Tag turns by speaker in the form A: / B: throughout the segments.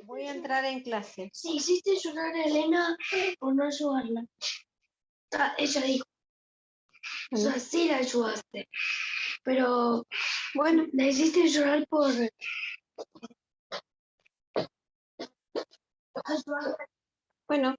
A: Voy a entrar en clase.
B: Si hiciste llorar a Elena por no ayudarla. Ella dijo. O sea, sí la ayudaste. Pero bueno, la hiciste llorar por ayudarla.
A: Bueno.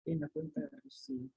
C: en la cuenta de recibo.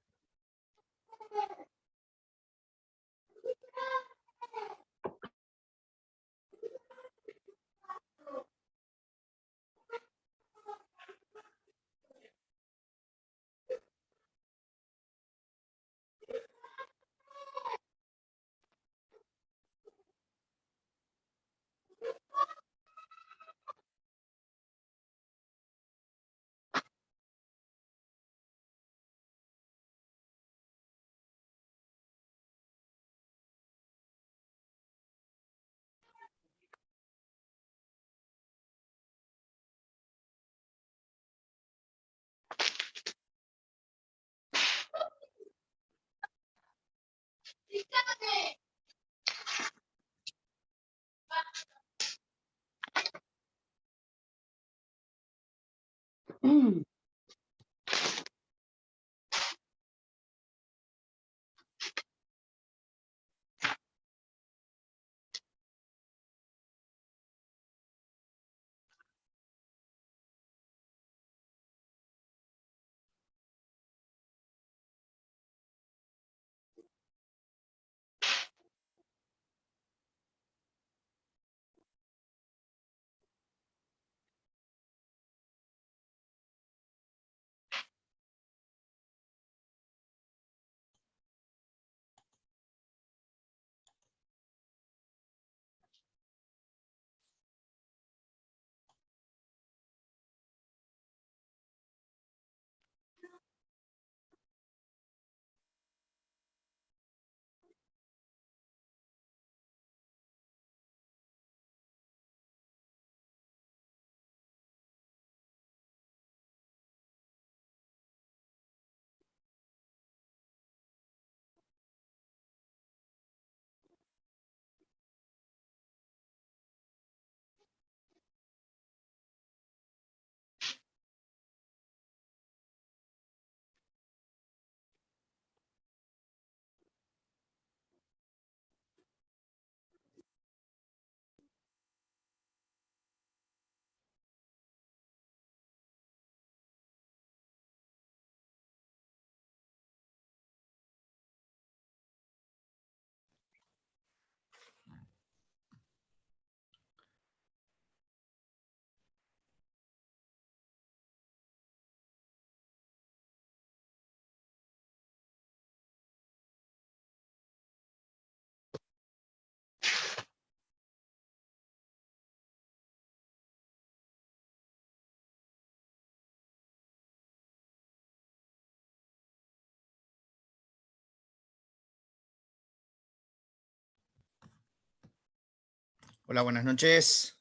D: Hola, buenas noches.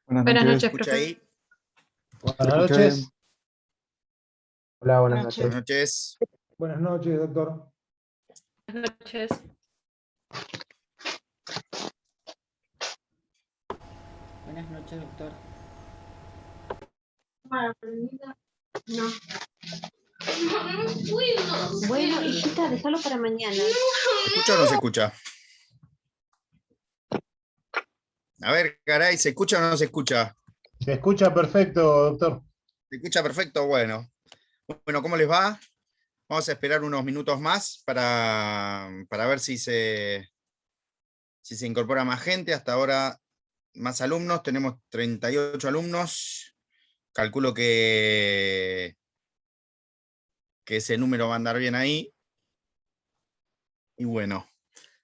E: Buenas
A: Buenas
E: noches.
A: noches,
D: ¿Escucha
A: profe.
D: ahí?
F: Buenas
E: ¿Escucha
F: noches.
E: bien?
F: Hola, buenas
A: Buenas
D: Buenas
F: noches.
D: noches.
F: Buenas noches, doctor.
A: Buenas noches.
C: Buenas noches, doctor.
A: No. Bueno, hijita, déjalo para mañana.
D: ¿Se escucha o no se escucha? A ver, caray, ¿se escucha o no se escucha?
F: Se escucha perfecto, doctor.
D: ¿Se escucha perfecto? Bueno. Bueno, ¿cómo les va? Vamos a esperar unos minutos más para ver si se incorpora más gente. Hasta ahora, más alumnos. Tenemos 38 alumnos. Calculo que ese número va a andar bien ahí. Y bueno,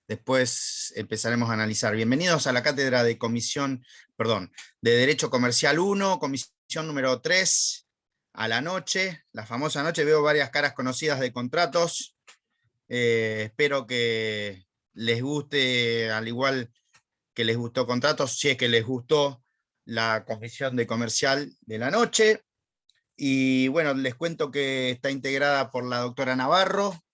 D: después empezaremos a analizar. Bienvenidos a la cátedra de de Derecho Comercial 1, comisión número 3, a la noche, la famosa noche. Veo varias caras conocidas de contratos. Espero que les guste, al igual que les gustó contratos, si es que les gustó la comisión de comercial de la noche. Y bueno, les cuento que está integrada por la doctora Navarro,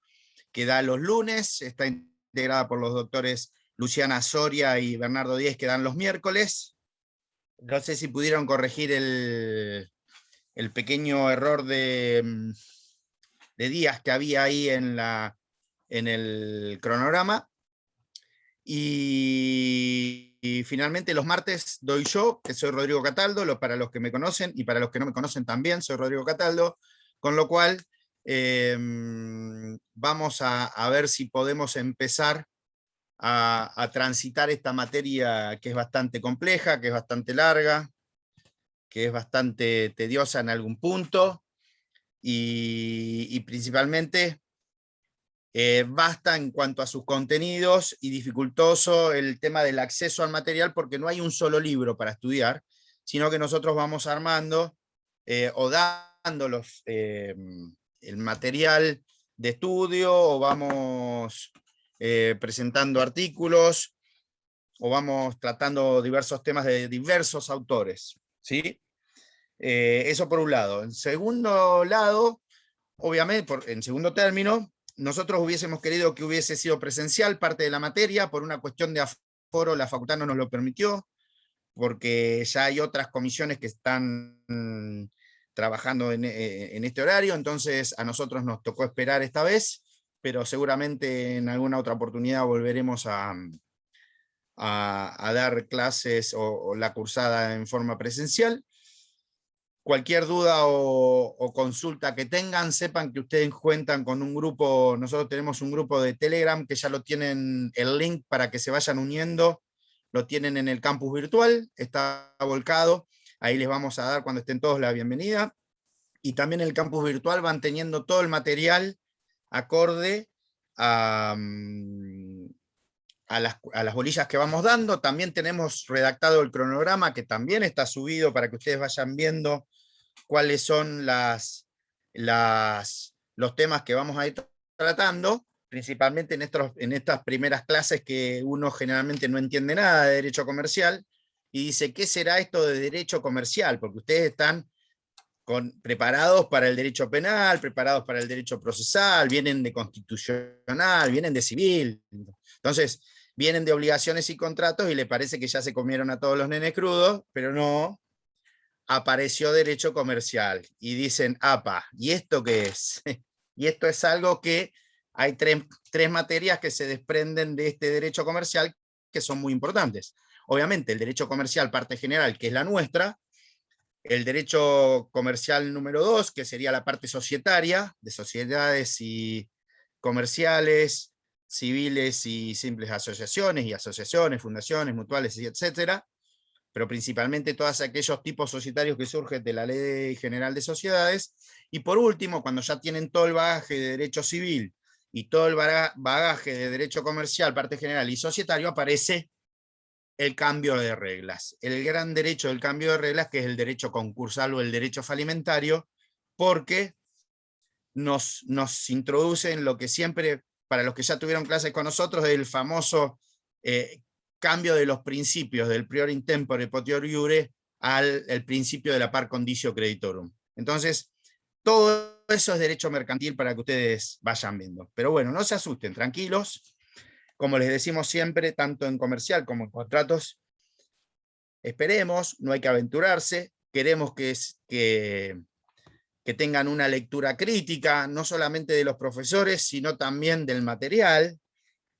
D: que da los lunes, está integrada por los doctores Luciana Soria y Bernardo Díez, que dan los miércoles. No sé si pudieron corregir el pequeño error de días que había ahí en el cronograma. Y finalmente los martes doy yo, que soy Rodrigo Cataldo, para los que me conocen y para los que no me conocen también, soy Rodrigo Cataldo. Con lo cual, vamos a ver si podemos empezar a transitar esta materia que es bastante compleja, que es bastante larga, que es bastante tediosa en algún punto, y principalmente basta en cuanto a sus contenidos y dificultoso el tema del acceso al material porque no hay un solo libro para estudiar, sino que nosotros vamos armando o dando el material de estudio, o vamos presentando artículos, o vamos tratando diversos temas de diversos autores, ¿sí? Eso por un lado. En segundo lado, obviamente, en segundo término, nosotros hubiésemos querido que hubiese sido presencial parte de la materia, por una cuestión de aforo la facultad no nos lo permitió, porque ya hay otras comisiones que están trabajando en este horario, entonces a nosotros nos tocó esperar esta vez, pero seguramente en alguna otra oportunidad volveremos a dar clases o la cursada en forma presencial. Cualquier duda o consulta que tengan, sepan que ustedes cuentan con un grupo, nosotros tenemos un grupo de Telegram que ya lo tienen, el link para que se vayan uniendo, lo tienen en el campus virtual, está volcado, ahí les vamos a dar cuando estén todos la bienvenida, y también en el campus virtual van teniendo todo el material acorde a las bolillas que vamos dando. También tenemos redactado el cronograma, que también está subido para que ustedes vayan viendo cuáles son los temas que vamos a ir tratando, principalmente en estas primeras clases que uno generalmente no entiende nada de derecho comercial, y dice, ¿qué será esto de derecho comercial? Porque ustedes están preparados para el derecho penal, preparados para el derecho procesal, vienen de constitucional, vienen de civil, entonces vienen de obligaciones y contratos y les parece que ya se comieron a todos los nenes crudos, pero no, apareció derecho comercial y dicen, apa, ¿y esto qué es? Y esto es algo que hay tres materias que se desprenden de este derecho comercial que son muy importantes. Obviamente el derecho comercial parte general, que es la nuestra, el derecho comercial número 2, que sería la parte societaria, de sociedades y comerciales, civiles y simples asociaciones, fundaciones, mutuales, etcétera, pero principalmente todos aquellos tipos societarios que surgen de la Ley General de Sociedades. Y por último, cuando ya tienen todo el bagaje de derecho civil y todo el bagaje de derecho comercial, parte general y societario, aparece el cambio de reglas. El gran derecho del cambio de reglas, que es el derecho concursal o el derecho falimentario, porque nos introduce en lo que siempre, para los que ya tuvieron clases con nosotros, el famoso cambio de los principios del prior in tempore potior iure al el principio de la par conditio creditorum. Entonces, todo eso es derecho mercantil para que ustedes vayan viendo. Pero bueno, no se asusten, tranquilos. Como les decimos siempre, tanto en comercial como en contratos, esperemos, no hay que aventurarse, queremos que tengan una lectura crítica, no solamente de los profesores, sino también del material.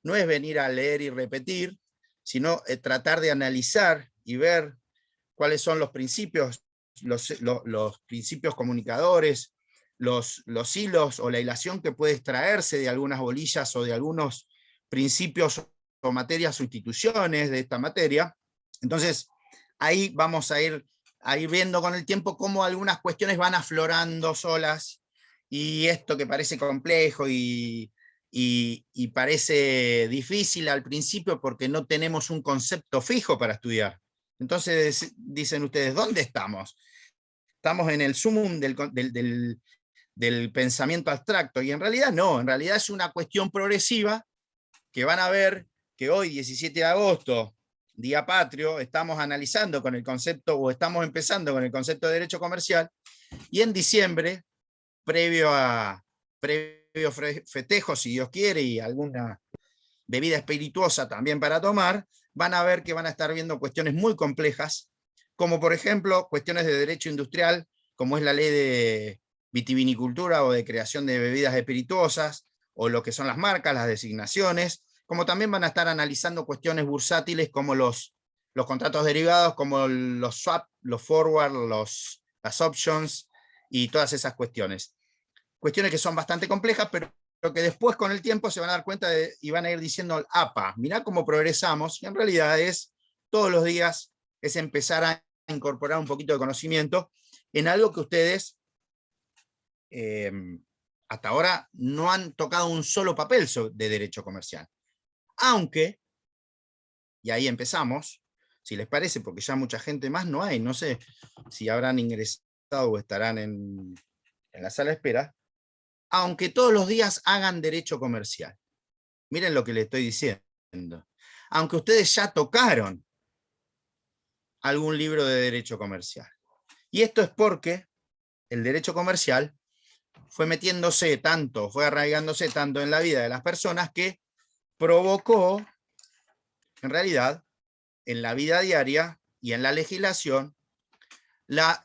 D: No es venir a leer y repetir, sino tratar de analizar y ver cuáles son los principios, los principios comunicadores, los hilos o la hilación que puede extraerse de algunas bolillas o de algunos principios o materias o instituciones de esta materia. Entonces, ahí vamos a ir viendo con el tiempo cómo algunas cuestiones van aflorando solas, y esto que parece complejo y parece difícil al principio porque no tenemos un concepto fijo para estudiar. Entonces dicen ustedes, ¿dónde estamos? Estamos en el sumum del pensamiento abstracto, y en realidad no, en realidad es una cuestión progresiva que van a ver que hoy, 17 de agosto, Día Patrio, estamos analizando con el concepto, o estamos empezando con el concepto de derecho comercial, y en diciembre, previo festejo, si Dios quiere, y alguna bebida espirituosa también para tomar, van a ver que van a estar viendo cuestiones muy complejas, como por ejemplo cuestiones de derecho industrial, como es la ley de vitivinicultura o de creación de bebidas espirituosas, o lo que son las marcas, las designaciones, como también van a estar analizando cuestiones bursátiles como los contratos derivados, como los swap, los forward, las options y todas esas cuestiones. cuestiones que son bastante complejas, pero que después con el tiempo se van a dar cuenta y van a ir diciendo, apa, mirá cómo progresamos, y en realidad es todos los días, es empezar a incorporar un poquito de conocimiento en algo que ustedes hasta ahora no han tocado un solo papel de derecho comercial. Aunque, y ahí empezamos, si les parece, porque ya mucha gente más no hay, no sé si habrán ingresado o estarán en la sala de espera, aunque todos los días hagan derecho comercial. Miren lo que les estoy diciendo. Aunque ustedes ya tocaron algún libro de derecho comercial. Y esto es porque el derecho comercial fue metiéndose tanto, fue arraigándose tanto en la vida de las personas que provocó, en realidad, en la vida diaria y en la legislación, la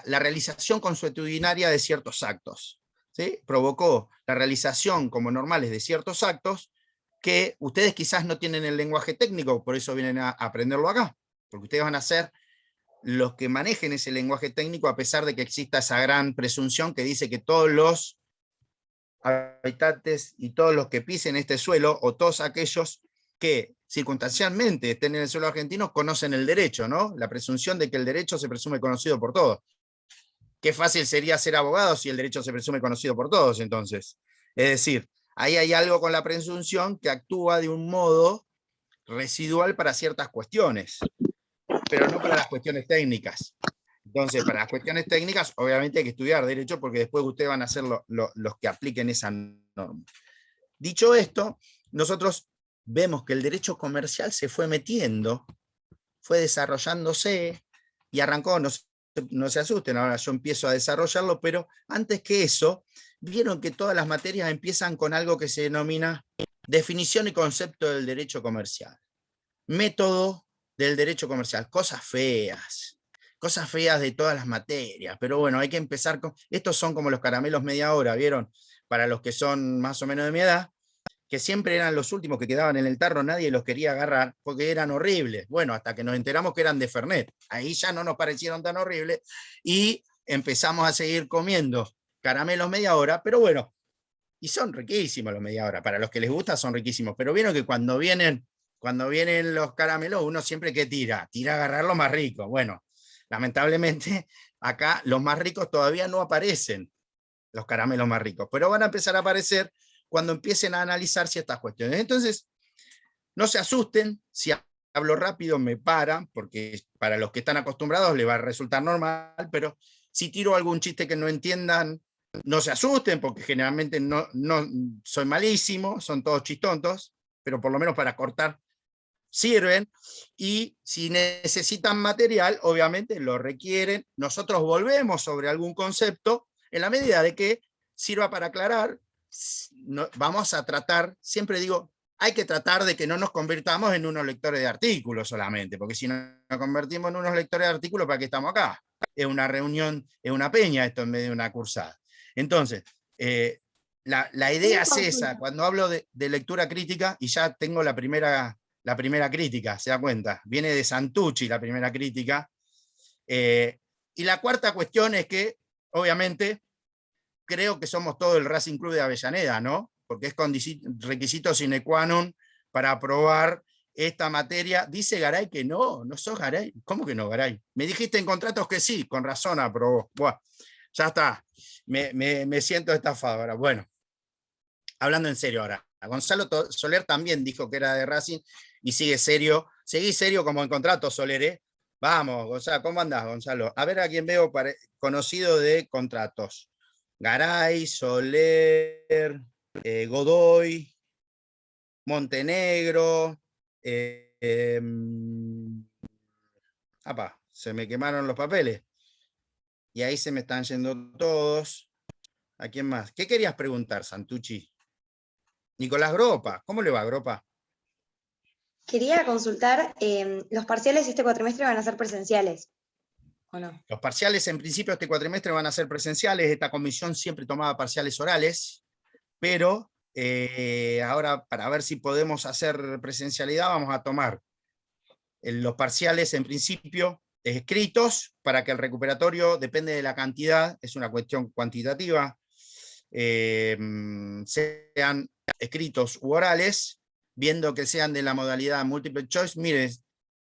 D: realización consuetudinaria de ciertos actos. ¿Sí? Provocó la realización como normales de ciertos actos que ustedes quizás no tienen el lenguaje técnico, por eso vienen a aprenderlo acá, porque ustedes van a ser los que manejen ese lenguaje técnico, a pesar de que exista esa gran presunción que dice que todos los habitantes y todos los que pisen este suelo, o todos aquellos que circunstancialmente estén en el suelo argentino, conocen el derecho, ¿no? La presunción de que el derecho se presume conocido por todos. Qué fácil sería ser abogado si el derecho se presume conocido por todos, entonces. Es decir, ahí hay algo con la presunción que actúa de un modo residual para ciertas cuestiones, pero no para las cuestiones técnicas. Entonces, para las cuestiones técnicas, obviamente hay que estudiar derecho, porque después ustedes van a ser los que apliquen esa norma. Dicho esto, nosotros vemos que el derecho comercial se fue metiendo, fue desarrollándose, y arrancó, no se asusten, ahora yo empiezo a desarrollarlo, pero antes que eso, vieron que todas las materias empiezan con algo que se denomina definición y concepto del derecho comercial. Método del derecho comercial, cosas feas de todas las materias, pero bueno, hay que empezar con, estos son como los caramelos media hora, ¿vieron? Para los que son más o menos de mi edad, que siempre eran los últimos que quedaban en el tarro, nadie los quería agarrar, porque eran horribles. Bueno, hasta que nos enteramos que eran de Fernet, ahí ya no nos parecieron tan horribles, y empezamos a seguir comiendo caramelos media hora, pero bueno, y son riquísimos los media hora, para los que les gusta son riquísimos, pero vieron que cuando vienen los caramelos, uno siempre que tira a agarrar lo más rico. Bueno, lamentablemente acá los más ricos todavía no aparecen, los caramelos más ricos, pero van a empezar a aparecer cuando empiecen a analizar ciertas cuestiones. Entonces, no se asusten, si hablo rápido me paran, porque para los que están acostumbrados les va a resultar normal, pero si tiro algún chiste que no entiendan, no se asusten, porque generalmente no soy malísimo, son todos chistontos, pero por lo menos para cortar sirven, y si necesitan material, obviamente lo requieren, nosotros volvemos sobre algún concepto, en la medida de que sirva para aclarar. Vamos a tratar, siempre digo, hay que tratar de que no nos convirtamos en unos lectores de artículos solamente, porque si nos convertimos en unos lectores de artículos, ¿para qué estamos acá? Es una reunión, es una peña esto en vez de una cursada. Entonces, la idea es esa, cuando hablo de lectura crítica, y ya tengo la primera crítica, ¿se da cuenta? Viene de Santucci la primera crítica. Y la cuarta cuestión es que, obviamente, creo que somos todo el Racing Club de Avellaneda, ¿no? Porque es requisito sine qua non para aprobar esta materia. Dice Garay que no sos Garay. ¿Cómo que no, Garay? Me dijiste en contratos que sí, con razón aprobó. Buah, ya está, me siento estafado ahora. Bueno, hablando en serio ahora. Gonzalo Soler también dijo que era de Racing y sigue serio. Seguí serio como en contrato, Soler, ¿eh? Vamos, Gonzalo, ¿cómo andás, Gonzalo? A ver a quién veo conocido de contratos. Garay, Soler, Godoy, Montenegro. Se me quemaron los papeles. Y ahí se me están yendo todos. ¿A quién más? ¿Qué querías preguntar, Santucci? Nicolás Gropa. ¿Cómo le va, Gropa?
E: Quería consultar, ¿los parciales este cuatrimestre van a ser presenciales o no?
D: Los parciales en principio este cuatrimestre van a ser presenciales. Esta comisión siempre tomaba parciales orales, pero ahora para ver si podemos hacer presencialidad vamos a tomar los parciales en principio escritos, para que el recuperatorio, depende de la cantidad, es una cuestión cuantitativa, sean escritos u orales, viendo que sean de la modalidad multiple choice. Mire,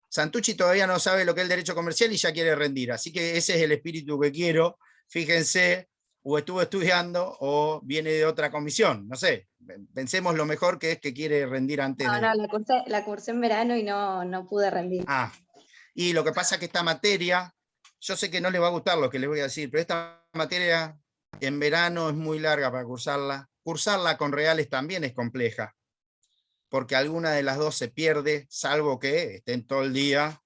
D: Santucci todavía no sabe lo que es el derecho comercial y ya quiere rendir, así que ese es el espíritu que quiero. Fíjense, o estuvo estudiando o viene de otra comisión, no sé, pensemos lo mejor que es que quiere rendir antes de...
E: No, la cursé en verano y no pude rendir.
D: Y lo que pasa es que esta materia, yo sé que no les va a gustar lo que les voy a decir, pero esta materia en verano es muy larga para cursarla. Cursarla con reales también es compleja, porque alguna de las dos se pierde, salvo que estén todo el día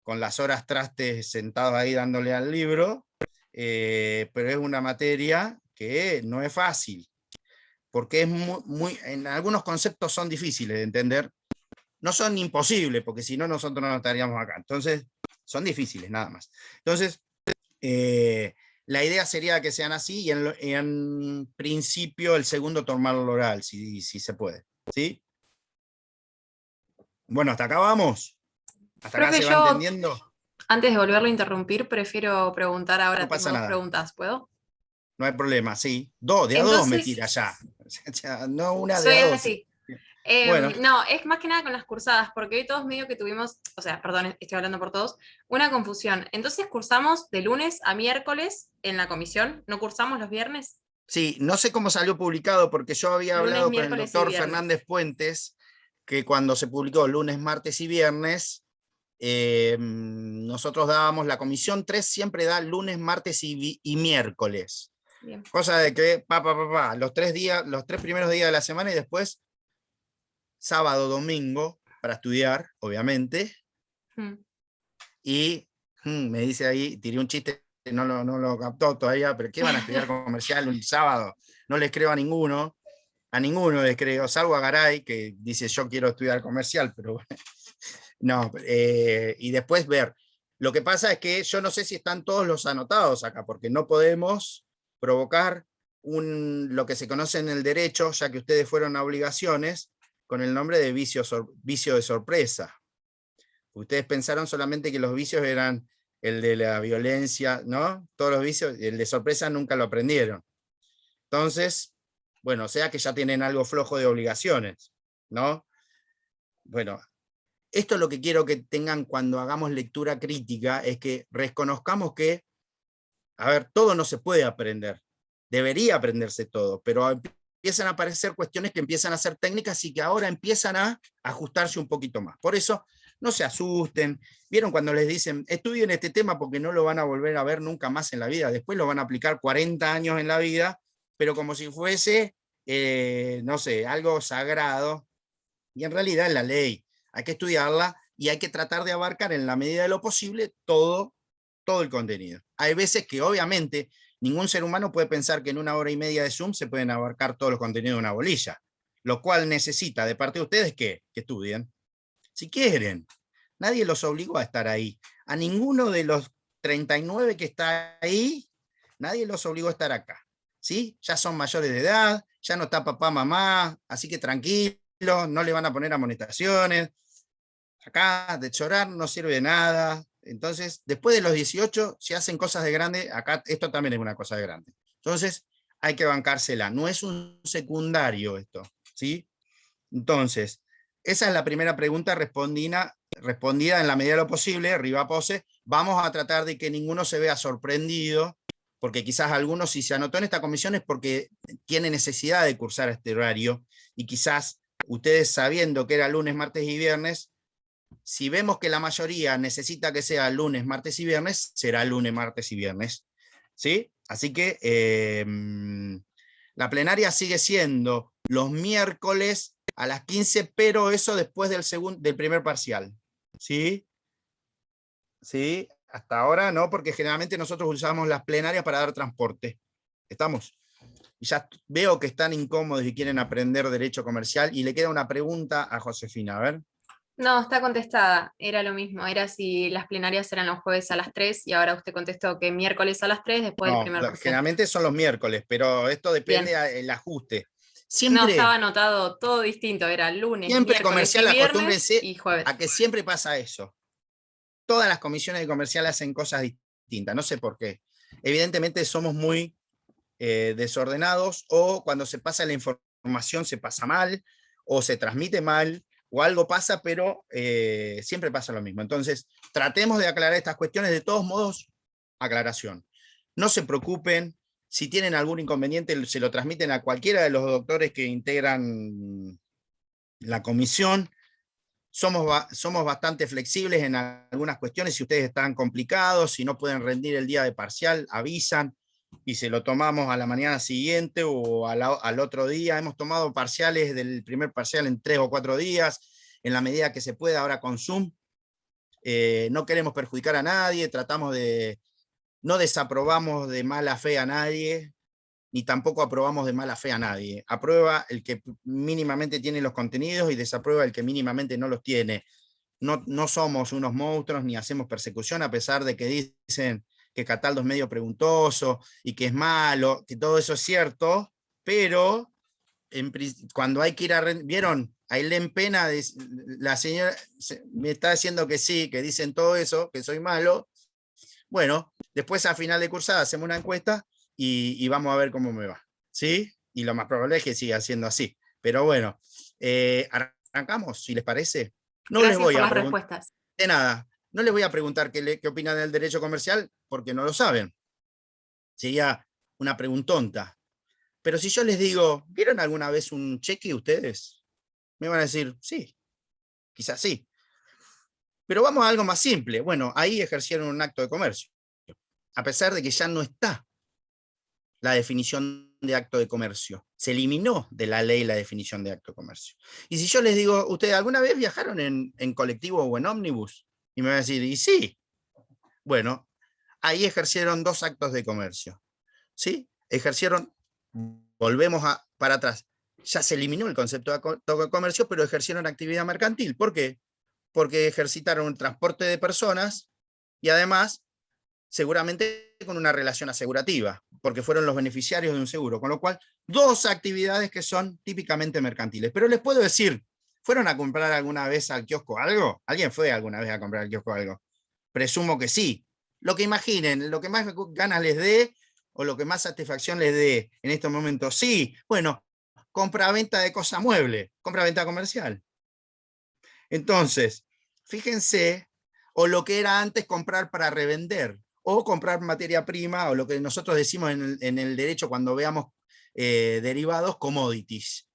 D: con las horas trastes sentados ahí dándole al libro, pero es una materia que no es fácil, porque es en algunos conceptos son difíciles de entender, no son imposibles, porque si no nosotros no estaríamos acá, entonces son difíciles nada más. Entonces, la idea sería que sean así, y en principio el segundo tomarlo oral, si se puede, ¿sí? Bueno, hasta acá vamos. ¿Hasta acá se va entendiendo?
G: Antes de volverlo a interrumpir, prefiero preguntar ahora.
D: No pasa
G: tengo
D: nada.
G: 2 preguntas, ¿puedo?
D: No hay problema, sí. De a dos me tira ya. No una de
G: Soy
D: a dos.
G: así.
D: Bueno.
G: No, es más que nada con las cursadas, porque hoy todos medio que tuvimos, o sea, perdón, estoy hablando por todos, una confusión. Entonces cursamos de lunes a miércoles en la comisión, ¿no cursamos los viernes?
D: Sí, no sé cómo salió publicado, porque yo había
G: Lunes,
D: hablado con el
G: miércoles y
D: doctor
G: viernes.
D: Fernández Puentes, que cuando se publicó lunes, martes y viernes, nosotros dábamos, la comisión 3 siempre da lunes, martes y miércoles.
G: Bien.
D: Cosa de que, los 3 primeros días de la semana y después sábado, domingo, para estudiar, obviamente. Y me dice ahí, tiré un chiste, no lo captó todavía, pero ¿qué van a estudiar comercial un sábado? No les creo a ninguno les creo, salvo a Garay, que dice yo quiero estudiar comercial, pero no, y después ver. Lo que pasa es que yo no sé si están todos los anotados acá, porque no podemos provocar lo que se conoce en el derecho, ya que ustedes fueron a obligaciones, con el nombre de vicio de sorpresa. Ustedes pensaron solamente que los vicios eran el de la violencia, ¿no? Todos los vicios, el de sorpresa nunca lo aprendieron. Entonces, bueno, o sea que ya tienen algo flojo de obligaciones, ¿no? Bueno, esto es lo que quiero que tengan cuando hagamos lectura crítica, es que reconozcamos que, a ver, todo no se puede aprender, debería aprenderse todo, pero empiezan a aparecer cuestiones que empiezan a ser técnicas y que ahora empiezan a ajustarse un poquito más. Por eso, no se asusten. ¿Vieron cuando les dicen, estudien este tema porque no lo van a volver a ver nunca más en la vida? Después lo van a aplicar 40 años en la vida, pero como si fuese, no sé, algo sagrado. Y en realidad es la ley. Hay que estudiarla y hay que tratar de abarcar en la medida de lo posible todo el contenido. Hay veces que obviamente ningún ser humano puede pensar que en 1 hora y media de Zoom se pueden abarcar todos los contenidos de una bolilla, lo cual necesita de parte de ustedes que estudien. Si quieren, nadie los obligó a estar ahí. A ninguno de los 39 que está ahí, nadie los obligó a estar acá. ¿Sí? Ya son mayores de edad, ya no está papá, mamá, así que tranquilos, no le van a poner amonestaciones. Acá de chorar no sirve de nada. Entonces, después de los 18, si hacen cosas de grande, acá esto también es una cosa de grande. Entonces, hay que bancársela. No es un secundario esto, ¿sí? Entonces, esa es la primera pregunta respondida en la medida de lo posible, arriba pose. Vamos a tratar de que ninguno se vea sorprendido, porque quizás algunos, si se anotó en esta comisión, es porque tiene necesidad de cursar este horario, y quizás ustedes, sabiendo que era lunes, martes y viernes, si vemos que la mayoría necesita que sea lunes, martes y viernes, será lunes, martes y viernes. ¿Sí? Así que la plenaria sigue siendo los miércoles a las 15, pero eso después del primer parcial. ¿Sí? ¿Sí? Hasta ahora no, porque generalmente nosotros usamos las plenarias para dar transporte. ¿Estamos? Y ya veo que están incómodos y quieren aprender derecho comercial, y le queda una pregunta a Josefina, a ver.
G: No, está contestada, era lo mismo, era si las plenarias eran los jueves a las 3 y ahora usted contestó que miércoles a las 3 después del primer parcial.
D: Generalmente son los miércoles, pero esto depende del ajuste.
G: No, estaba anotado todo distinto, era lunes,
D: siempre
G: miércoles
D: comercial,
G: y viernes
D: acostúmbrense
G: y jueves.
D: a que siempre pasa eso. Todas las comisiones de comercial hacen cosas distintas, no sé por qué. Evidentemente somos muy desordenados, o cuando se pasa la información se pasa mal, o se transmite mal, o algo pasa, pero siempre pasa lo mismo. Entonces, tratemos de aclarar estas cuestiones. De todos modos, aclaración. No se preocupen, si tienen algún inconveniente, se lo transmiten a cualquiera de los doctores que integran la comisión. Somos bastante flexibles en algunas cuestiones. Si ustedes están complicados, si no pueden rendir el día de parcial, avisan y se lo tomamos a la mañana siguiente o al otro día. Hemos tomado parciales del primer parcial en 3 o 4 días, en la medida que se pueda ahora con Zoom. No queremos perjudicar a nadie, no desaprobamos de mala fe a nadie, ni tampoco aprobamos de mala fe a nadie. Aprueba el que mínimamente tiene los contenidos y desaprueba el que mínimamente no los tiene. No somos unos monstruos ni hacemos persecución, a pesar de que dicen que Cataldo es medio preguntoso y que es malo, que todo eso es cierto, pero cuando hay que ir a... ¿Vieron? Ailén Pena, la señora me está diciendo que sí, que dicen todo eso, que soy malo. Bueno, después a final de cursada hacemos una encuesta y vamos a ver cómo me va, ¿sí? Y lo más probable es que siga siendo así. Pero bueno, arrancamos, si les parece. No les
G: Gracias
D: voy
G: por
D: a
G: las
D: preguntar
G: respuestas.
D: de nada. No les voy a preguntar qué opinan del derecho comercial, porque no lo saben. Sería una preguntonta. Pero si yo les digo, ¿vieron alguna vez un cheque ustedes? Me van a decir, sí, quizás sí. Pero vamos a algo más simple. Bueno, ahí ejercieron un acto de comercio, a pesar de que ya no está la definición de acto de comercio. Se eliminó de la ley la definición de acto de comercio. Y si yo les digo, ¿ustedes alguna vez viajaron en colectivo o en ómnibus? Y me van a decir, y sí. Bueno, ahí ejercieron 2 actos de comercio. ¿Sí? Ejercieron, volvemos para atrás. Ya se eliminó el concepto de acto de comercio, pero ejercieron actividad mercantil. ¿Por qué? Porque ejercitaron un transporte de personas y además seguramente con una relación asegurativa, porque fueron los beneficiarios de un seguro, con lo cual 2 actividades que son típicamente mercantiles. Pero les puedo decir, ¿fueron a comprar alguna vez al kiosco algo? ¿Alguien fue alguna vez a comprar al kiosco algo? Presumo que sí. Lo que imaginen, lo que más ganas les dé o lo que más satisfacción les dé en estos momentos. Sí, bueno, compra-venta de cosa mueble, compra-venta comercial. Entonces, fíjense, o lo que era antes comprar para revender, o comprar materia prima, o lo que nosotros decimos en el derecho cuando veamos derivados, commodities.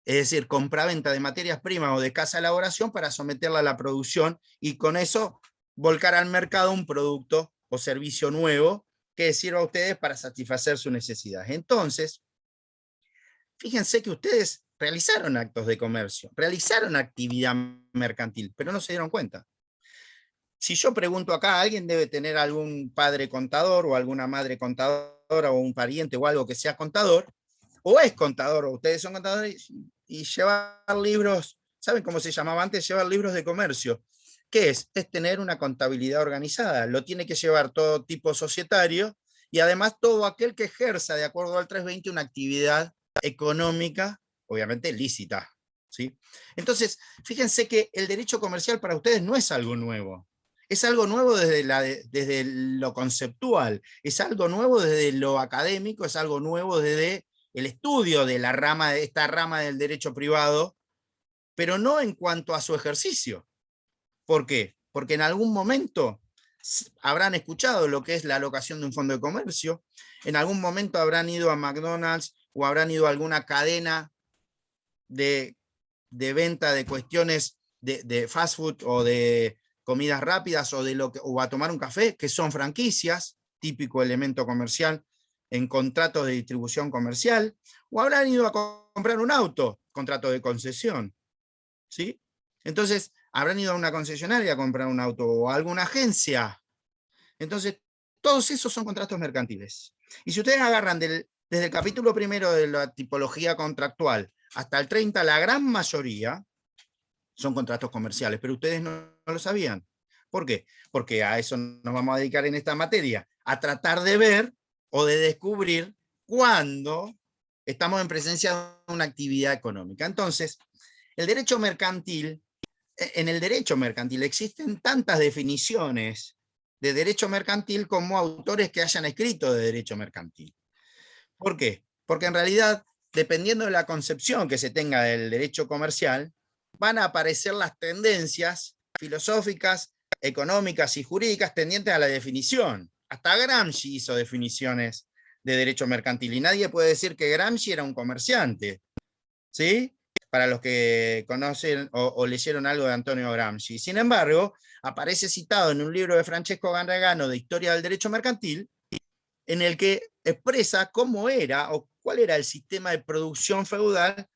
D: Es decir, compra-venta de materias primas o de casa de elaboración para someterla a la producción y con eso volcar al mercado un producto o servicio nuevo que sirva a ustedes para satisfacer sus necesidades. Entonces, fíjense que ustedes realizaron actos de comercio, realizaron actividad mercantil, pero no se dieron cuenta. Si yo pregunto acá, alguien debe tener algún padre contador o alguna madre contadora o un pariente o algo que sea contador, o es contador, o ustedes son contadores, y llevar libros, ¿saben cómo se llamaba antes? Llevar libros de comercio. ¿Qué es? Es tener una contabilidad organizada. Lo tiene que llevar todo tipo societario y además todo aquel que ejerza, de acuerdo al 320, una actividad económica, obviamente lícita, ¿sí? Entonces, fíjense que el derecho comercial para ustedes no es algo nuevo. Es algo nuevo desde lo conceptual, es algo nuevo desde lo académico, es algo nuevo desde el estudio de esta rama del derecho privado, pero no en cuanto a su ejercicio. ¿Por qué? Porque en algún momento habrán escuchado lo que es la alocación de un fondo de comercio, en algún momento habrán ido a McDonald's o habrán ido a alguna cadena de venta de cuestiones de fast food o de comidas rápidas o a tomar un café, que son franquicias, típico elemento comercial en contratos de distribución comercial, o habrán ido a comprar un auto, contrato de concesión, ¿sí? Entonces, habrán ido a una concesionaria a comprar un auto o a alguna agencia. Entonces, todos esos son contratos mercantiles. Y si ustedes agarran desde el capítulo 1 de la tipología contractual hasta el 30, la gran mayoría son contratos comerciales, pero ustedes no lo sabían. ¿Por qué? Porque a eso nos vamos a dedicar en esta materia, a tratar de ver o de descubrir cuándo estamos en presencia de una actividad económica. Entonces, el derecho mercantil, en el derecho mercantil existen tantas definiciones de derecho mercantil como autores que hayan escrito de derecho mercantil. ¿Por qué? Porque en realidad, dependiendo de la concepción que se tenga del derecho comercial, van a aparecer las tendencias filosóficas, económicas y jurídicas tendientes a la definición. Hasta Gramsci hizo definiciones de derecho mercantil y nadie puede decir que Gramsci era un comerciante, ¿sí? Para los que conocen o leyeron algo de Antonio Gramsci. Sin embargo, aparece citado en un libro de Francesco Garagano de Historia del Derecho Mercantil, en el que expresa cómo era o cuál era el sistema de producción feudal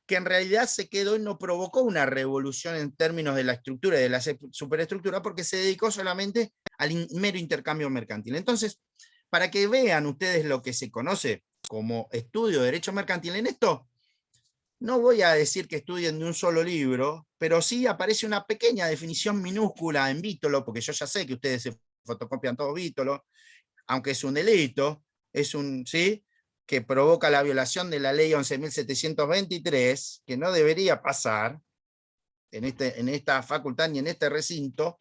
D: que en realidad se quedó y no provocó una revolución en términos de la estructura y de la superestructura, porque se dedicó solamente al mero intercambio mercantil. Entonces, para que vean ustedes lo que se conoce como estudio de derecho mercantil en esto, no voy a decir que estudien de un solo libro, pero sí aparece una pequeña definición minúscula en Vítolo, porque yo ya sé que ustedes se fotocopian todo Vítolo, aunque es un delito, es un, ¿sí?, que provoca la violación de la ley 11.723, que no debería pasar en esta facultad ni en este recinto.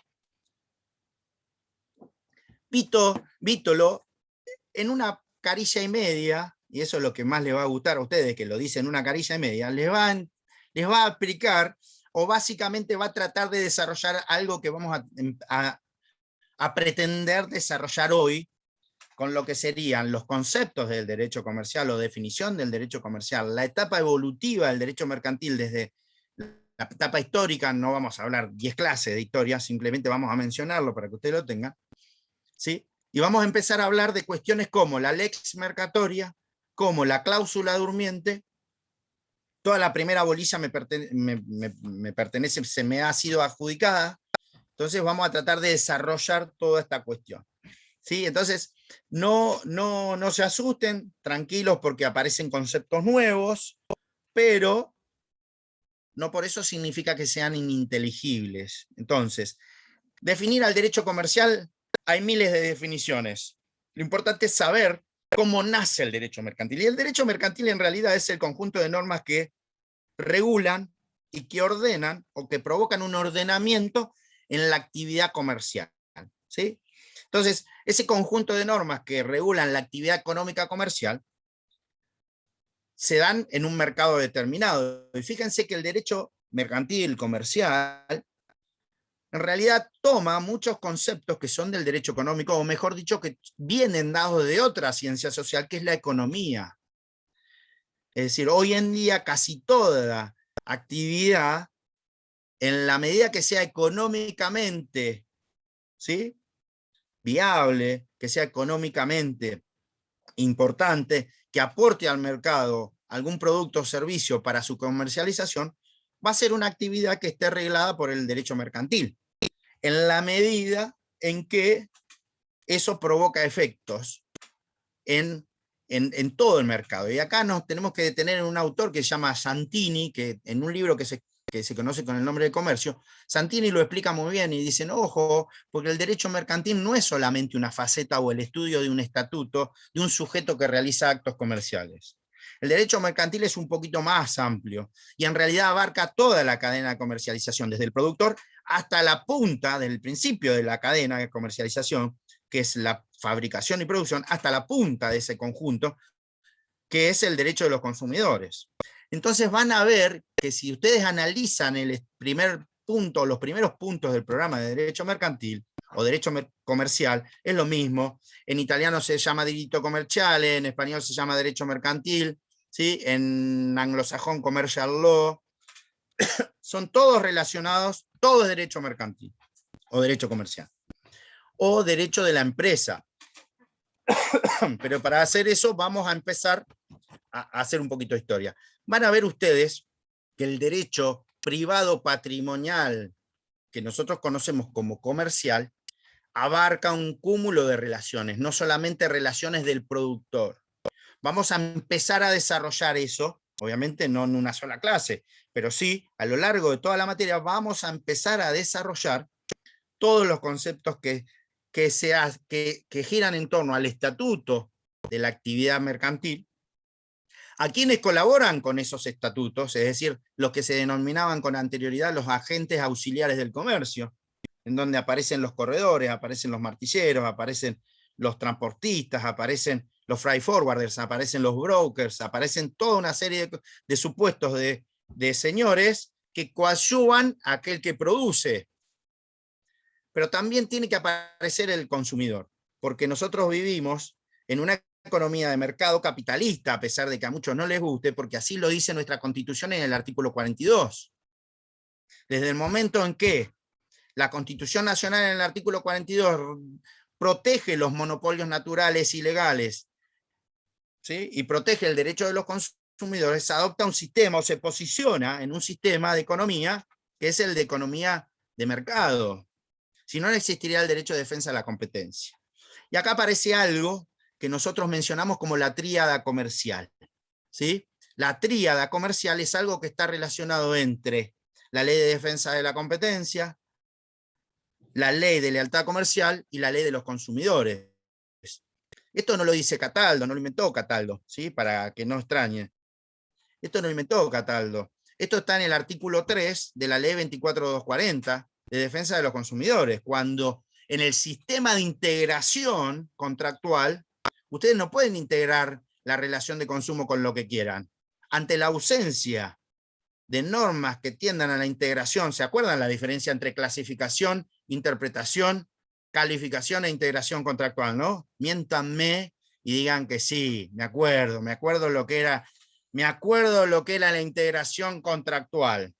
D: Vítolo, en una carilla y media, y eso es lo que más les va a gustar a ustedes, que lo dicen en una carilla y media, les va a explicar, o básicamente va a tratar de desarrollar algo que vamos a pretender desarrollar hoy, con lo que serían los conceptos del derecho comercial o definición del derecho comercial, la etapa evolutiva del derecho mercantil desde la etapa histórica. No vamos a hablar 10 clases de historia, simplemente vamos a mencionarlo para que ustedes lo tengan, ¿sí? Y vamos a empezar a hablar de cuestiones como la lex mercatoria, como la cláusula durmiente. Toda la primera bolilla me pertenece, se me ha sido adjudicada, entonces vamos a tratar de desarrollar toda esta cuestión, ¿sí? Entonces, no se asusten, tranquilos, porque aparecen conceptos nuevos, pero no por eso significa que sean ininteligibles. Entonces, definir al derecho comercial, hay miles de definiciones. Lo importante es saber cómo nace el derecho mercantil. Y el derecho mercantil en realidad es el conjunto de normas que regulan y que ordenan o que provocan un ordenamiento en la actividad comercial, ¿sí? Entonces, ese conjunto de normas que regulan la actividad económica comercial se dan en un mercado determinado. Y fíjense que el derecho mercantil comercial en realidad toma muchos conceptos que son del derecho económico, o mejor dicho, que vienen dados de otra ciencia social, que es la economía. Es decir, hoy en día casi toda actividad, en la medida que sea económicamente, ¿sí?, viable, que sea económicamente importante, que aporte al mercado algún producto o servicio para su comercialización, va a ser una actividad que esté regulada por el derecho mercantil, en la medida en que eso provoca efectos en todo el mercado. Y acá nos tenemos que detener en un autor que se llama Santini, que en un libro que se conoce con el nombre de Comercio, Santini lo explica muy bien y dicen, ojo, porque el derecho mercantil no es solamente una faceta o el estudio de un estatuto de un sujeto que realiza actos comerciales. El derecho mercantil es un poquito más amplio y en realidad abarca toda la cadena de comercialización, desde el productor hasta la punta, del principio de la cadena de comercialización, que es la fabricación y producción, hasta la punta de ese conjunto, que es el derecho de los consumidores. Entonces van a ver que si ustedes analizan el primer punto, los primeros puntos del programa de derecho mercantil o derecho comercial, es lo mismo. En italiano se llama diritto commerciale, en español se llama derecho mercantil, ¿sí?, en anglosajón commercial law. Son todos relacionados, todo es derecho mercantil o derecho comercial o derecho de la empresa. Pero para hacer eso vamos a empezar a hacer un poquito de historia. Van a ver ustedes que el derecho privado patrimonial, que nosotros conocemos como comercial, abarca un cúmulo de relaciones, no solamente relaciones del productor. Vamos a empezar a desarrollar eso, obviamente no en una sola clase, pero sí a lo largo de toda la materia vamos a empezar a desarrollar todos los conceptos que giran en torno al estatuto de la actividad mercantil, a quienes colaboran con esos estatutos, es decir, los que se denominaban con anterioridad los agentes auxiliares del comercio, en donde aparecen los corredores, aparecen los martilleros, aparecen los transportistas, aparecen los freight forwarders, aparecen los brokers, aparecen toda una serie de supuestos de señores que coadyuvan a aquel que produce. Pero también tiene que aparecer el consumidor, porque nosotros vivimos en una economía de mercado capitalista, a pesar de que a muchos no les guste, porque así lo dice nuestra Constitución en el artículo 42. Desde el momento en que la Constitución Nacional en el artículo 42 protege los monopolios naturales y legales, ¿sí? Y protege el derecho de los consumidores, adopta un sistema o se posiciona en un sistema de economía que es el de economía de mercado. Si no, no existiría el derecho de defensa de la competencia. Y acá aparece algo que nosotros mencionamos como la tríada comercial, ¿sí? La tríada comercial es algo que está relacionado entre la ley de defensa de la competencia, la ley de lealtad comercial y la ley de los consumidores. Esto no lo dice Cataldo, no lo inventó Cataldo, ¿sí? Para que no extrañe. Esto no lo inventó Cataldo. Esto está en el artículo 3 de la ley 24240 de defensa de los consumidores, cuando en el sistema de integración contractual, ustedes no pueden integrar la relación de consumo con lo que quieran. Ante la ausencia de normas que tiendan a la integración, ¿se acuerdan la diferencia entre clasificación, interpretación, calificación e integración contractual, no? Miéntanme y digan que sí, me acuerdo lo que era la integración contractual.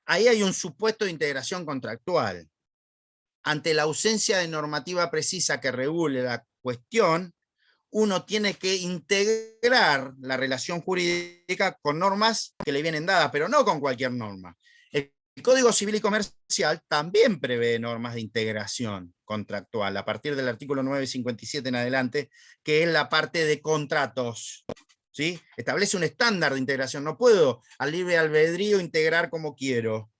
D: Ahí hay un supuesto de integración contractual. Ante la ausencia de normativa precisa que regule la cuestión, uno tiene que integrar la relación jurídica con normas que le vienen dadas, pero no con cualquier norma. El Código Civil y Comercial también prevé normas de integración contractual, a partir del artículo 957 en adelante, que es la parte de contratos, ¿sí? Establece un estándar de integración. No puedo al libre albedrío integrar como quiero,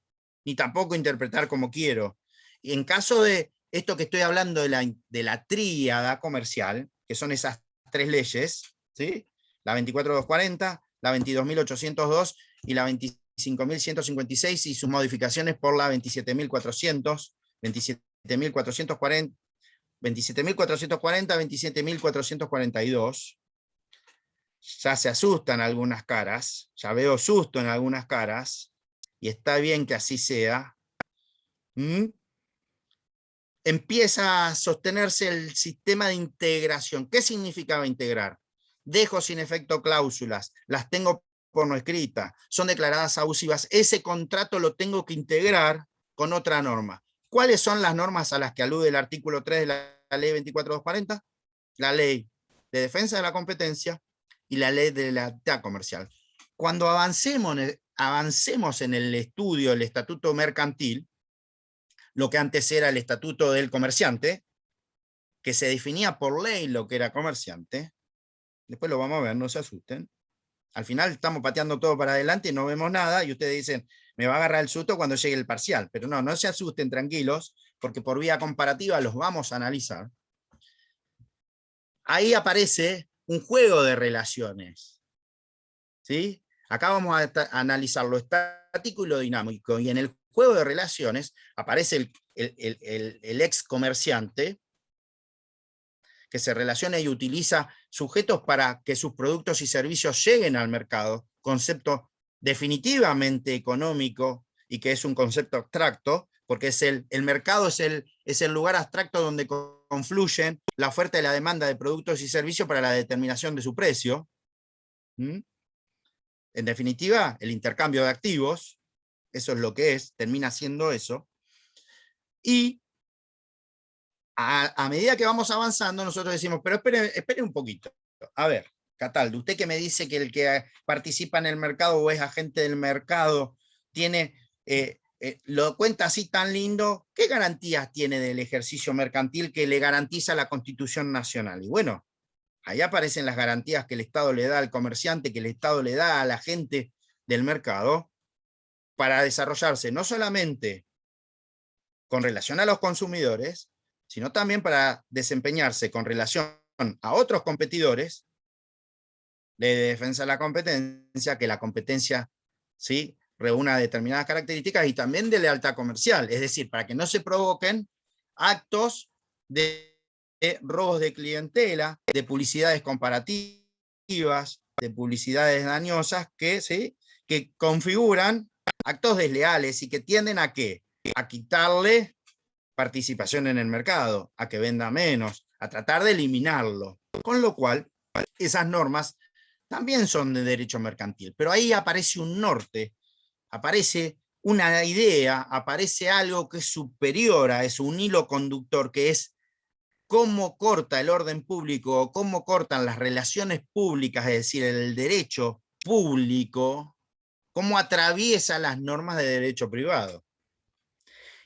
D: ni tampoco interpretar como quiero. Y en caso de esto que estoy hablando de la tríada comercial, que son esas tres leyes, ¿sí? La 24240, la 22802 y la 25156 y sus modificaciones por la 27400, 27440, 27440, 27442. Ya se asustan algunas caras, ya veo susto en algunas caras, y está bien que así sea. Empieza a sostenerse el sistema de integración. ¿Qué significaba integrar? Dejo sin efecto cláusulas, las tengo por no escrita, son declaradas abusivas. Ese contrato lo tengo que integrar con otra norma. ¿Cuáles son las normas a las que alude el artículo 3 de la ley 24240? La ley de defensa de la competencia y la ley de lealtad comercial. Cuando avancemos en el estudio del estatuto mercantil, lo que antes era el estatuto del comerciante, que se definía por ley lo que era comerciante, después lo vamos a ver, no se asusten. Al final estamos pateando todo para adelante y no vemos nada, y ustedes dicen, me va a agarrar el susto cuando llegue el parcial. Pero no, no se asusten, tranquilos, porque por vía comparativa los vamos a analizar. Ahí aparece un juego de relaciones, ¿sí? Acá vamos a analizar lo estático y lo dinámico, y en el juego de relaciones aparece el ex comerciante que se relaciona y utiliza sujetos para que sus productos y servicios lleguen al mercado, concepto definitivamente económico y que es un concepto abstracto, porque es el mercado es el lugar abstracto donde confluyen la oferta y la demanda de productos y servicios para la determinación de su precio. En definitiva, el intercambio de activos, eso es lo que es, termina siendo eso. Y a medida que vamos avanzando, nosotros decimos, pero espere un poquito. A ver, Cataldo, usted que me dice que el que participa en el mercado o es agente del mercado tiene, lo cuenta así tan lindo, ¿qué garantías tiene del ejercicio mercantil que le garantiza la Constitución Nacional? Y bueno, ahí aparecen las garantías que el Estado le da al comerciante, que el Estado le da a la gente del mercado, para desarrollarse no solamente con relación a los consumidores, sino también para desempeñarse con relación a otros competidores de defensa de la competencia, que la competencia, ¿sí?, reúna determinadas características, y también de lealtad comercial, es decir, para que no se provoquen actos de robos de clientela, de publicidades comparativas, de publicidades dañosas que, ¿sí?, que configuran actos desleales y que tienden a ¿qué? A quitarle participación en el mercado, a que venda menos, a tratar de eliminarlo. Con lo cual, esas normas también son de derecho mercantil, pero ahí aparece un norte, aparece una idea, aparece algo que es superior a eso, un hilo conductor que es cómo corta el orden público, o cómo cortan las relaciones públicas, es decir, el derecho público, cómo atraviesa las normas de derecho privado.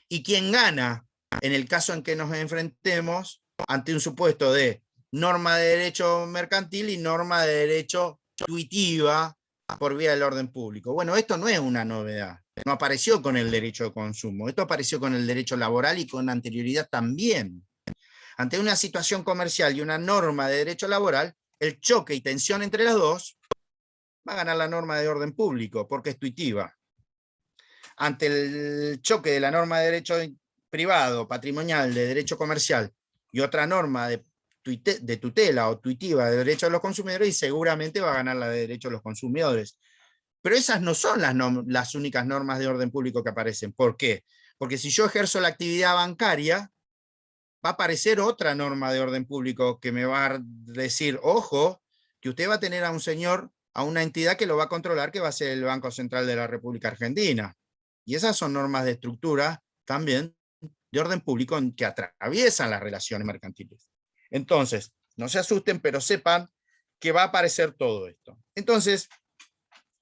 D: Y quien gana en el caso en que nos enfrentemos ante un supuesto de norma de derecho mercantil y norma de derecho tuitiva por vía del orden público. Bueno, esto no es una novedad, no apareció con el derecho de consumo, esto apareció con el derecho laboral y con anterioridad también. Ante una situación comercial y una norma de derecho laboral, el choque y tensión entre las dos va a ganar la norma de orden público, porque es tuitiva. Ante el choque de la norma de derecho privado, patrimonial, de derecho comercial, y otra norma de tutela o tuitiva de derecho de los consumidores, y seguramente va a ganar la de derecho de los consumidores. Pero esas no son las únicas normas de orden público que aparecen. ¿Por qué? Porque si yo ejerzo la actividad bancaria, va a aparecer otra norma de orden público que me va a decir, ojo, que usted va a tener a un señor, a una entidad que lo va a controlar, que va a ser el Banco Central de la República Argentina. Y esas son normas de estructura también de orden público que atraviesan las relaciones mercantiles. Entonces, no se asusten, pero sepan que va a aparecer todo esto. Entonces,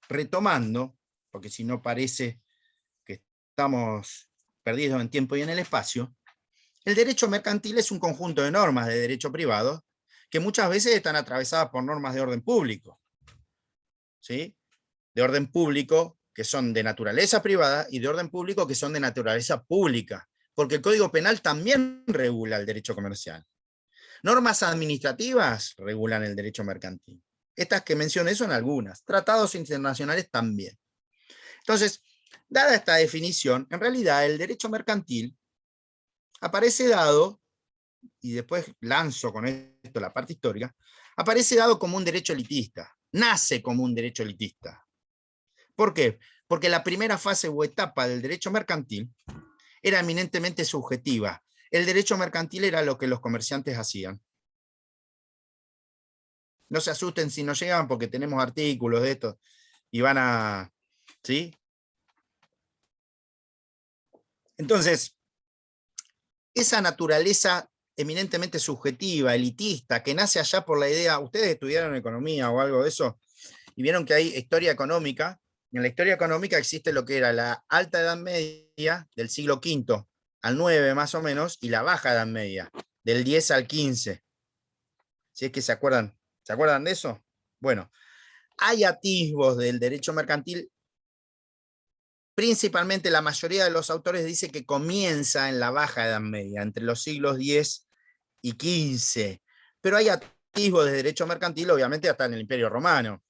D: retomando, porque si no parece que estamos perdidos en tiempo y en el espacio, el derecho mercantil es un conjunto de normas de derecho privado que muchas veces están atravesadas por normas de orden público. ¿Sí? De orden público que son de naturaleza privada y de orden público que son de naturaleza pública, porque el Código Penal también regula el derecho comercial. Normas administrativas regulan el derecho mercantil. Estas que mencioné son algunas. Tratados internacionales también. Entonces, dada esta definición, en realidad el derecho mercantil aparece dado, y después lanzo con esto la parte histórica, aparece dado como un derecho elitista, nace como un derecho elitista. ¿Por qué? Porque la primera fase o etapa del derecho mercantil era eminentemente subjetiva. El derecho mercantil era lo que los comerciantes hacían. No se asusten si no llegan porque tenemos artículos de esto y van a... ¿sí? Entonces, esa naturaleza eminentemente subjetiva, elitista, que nace allá por la idea, ustedes estudiaron economía o algo de eso, y vieron que hay historia económica. En la historia económica existe lo que era la alta edad media, del siglo V al IX más o menos, y la baja edad media, del 10 al 15. Si es que se acuerdan de eso. Bueno, hay atisbos del derecho mercantil. Principalmente la mayoría de los autores dice que comienza en la baja edad media, entre los siglos X y XV. Pero hay atisbos de derecho mercantil, obviamente, hasta en el Imperio Romano.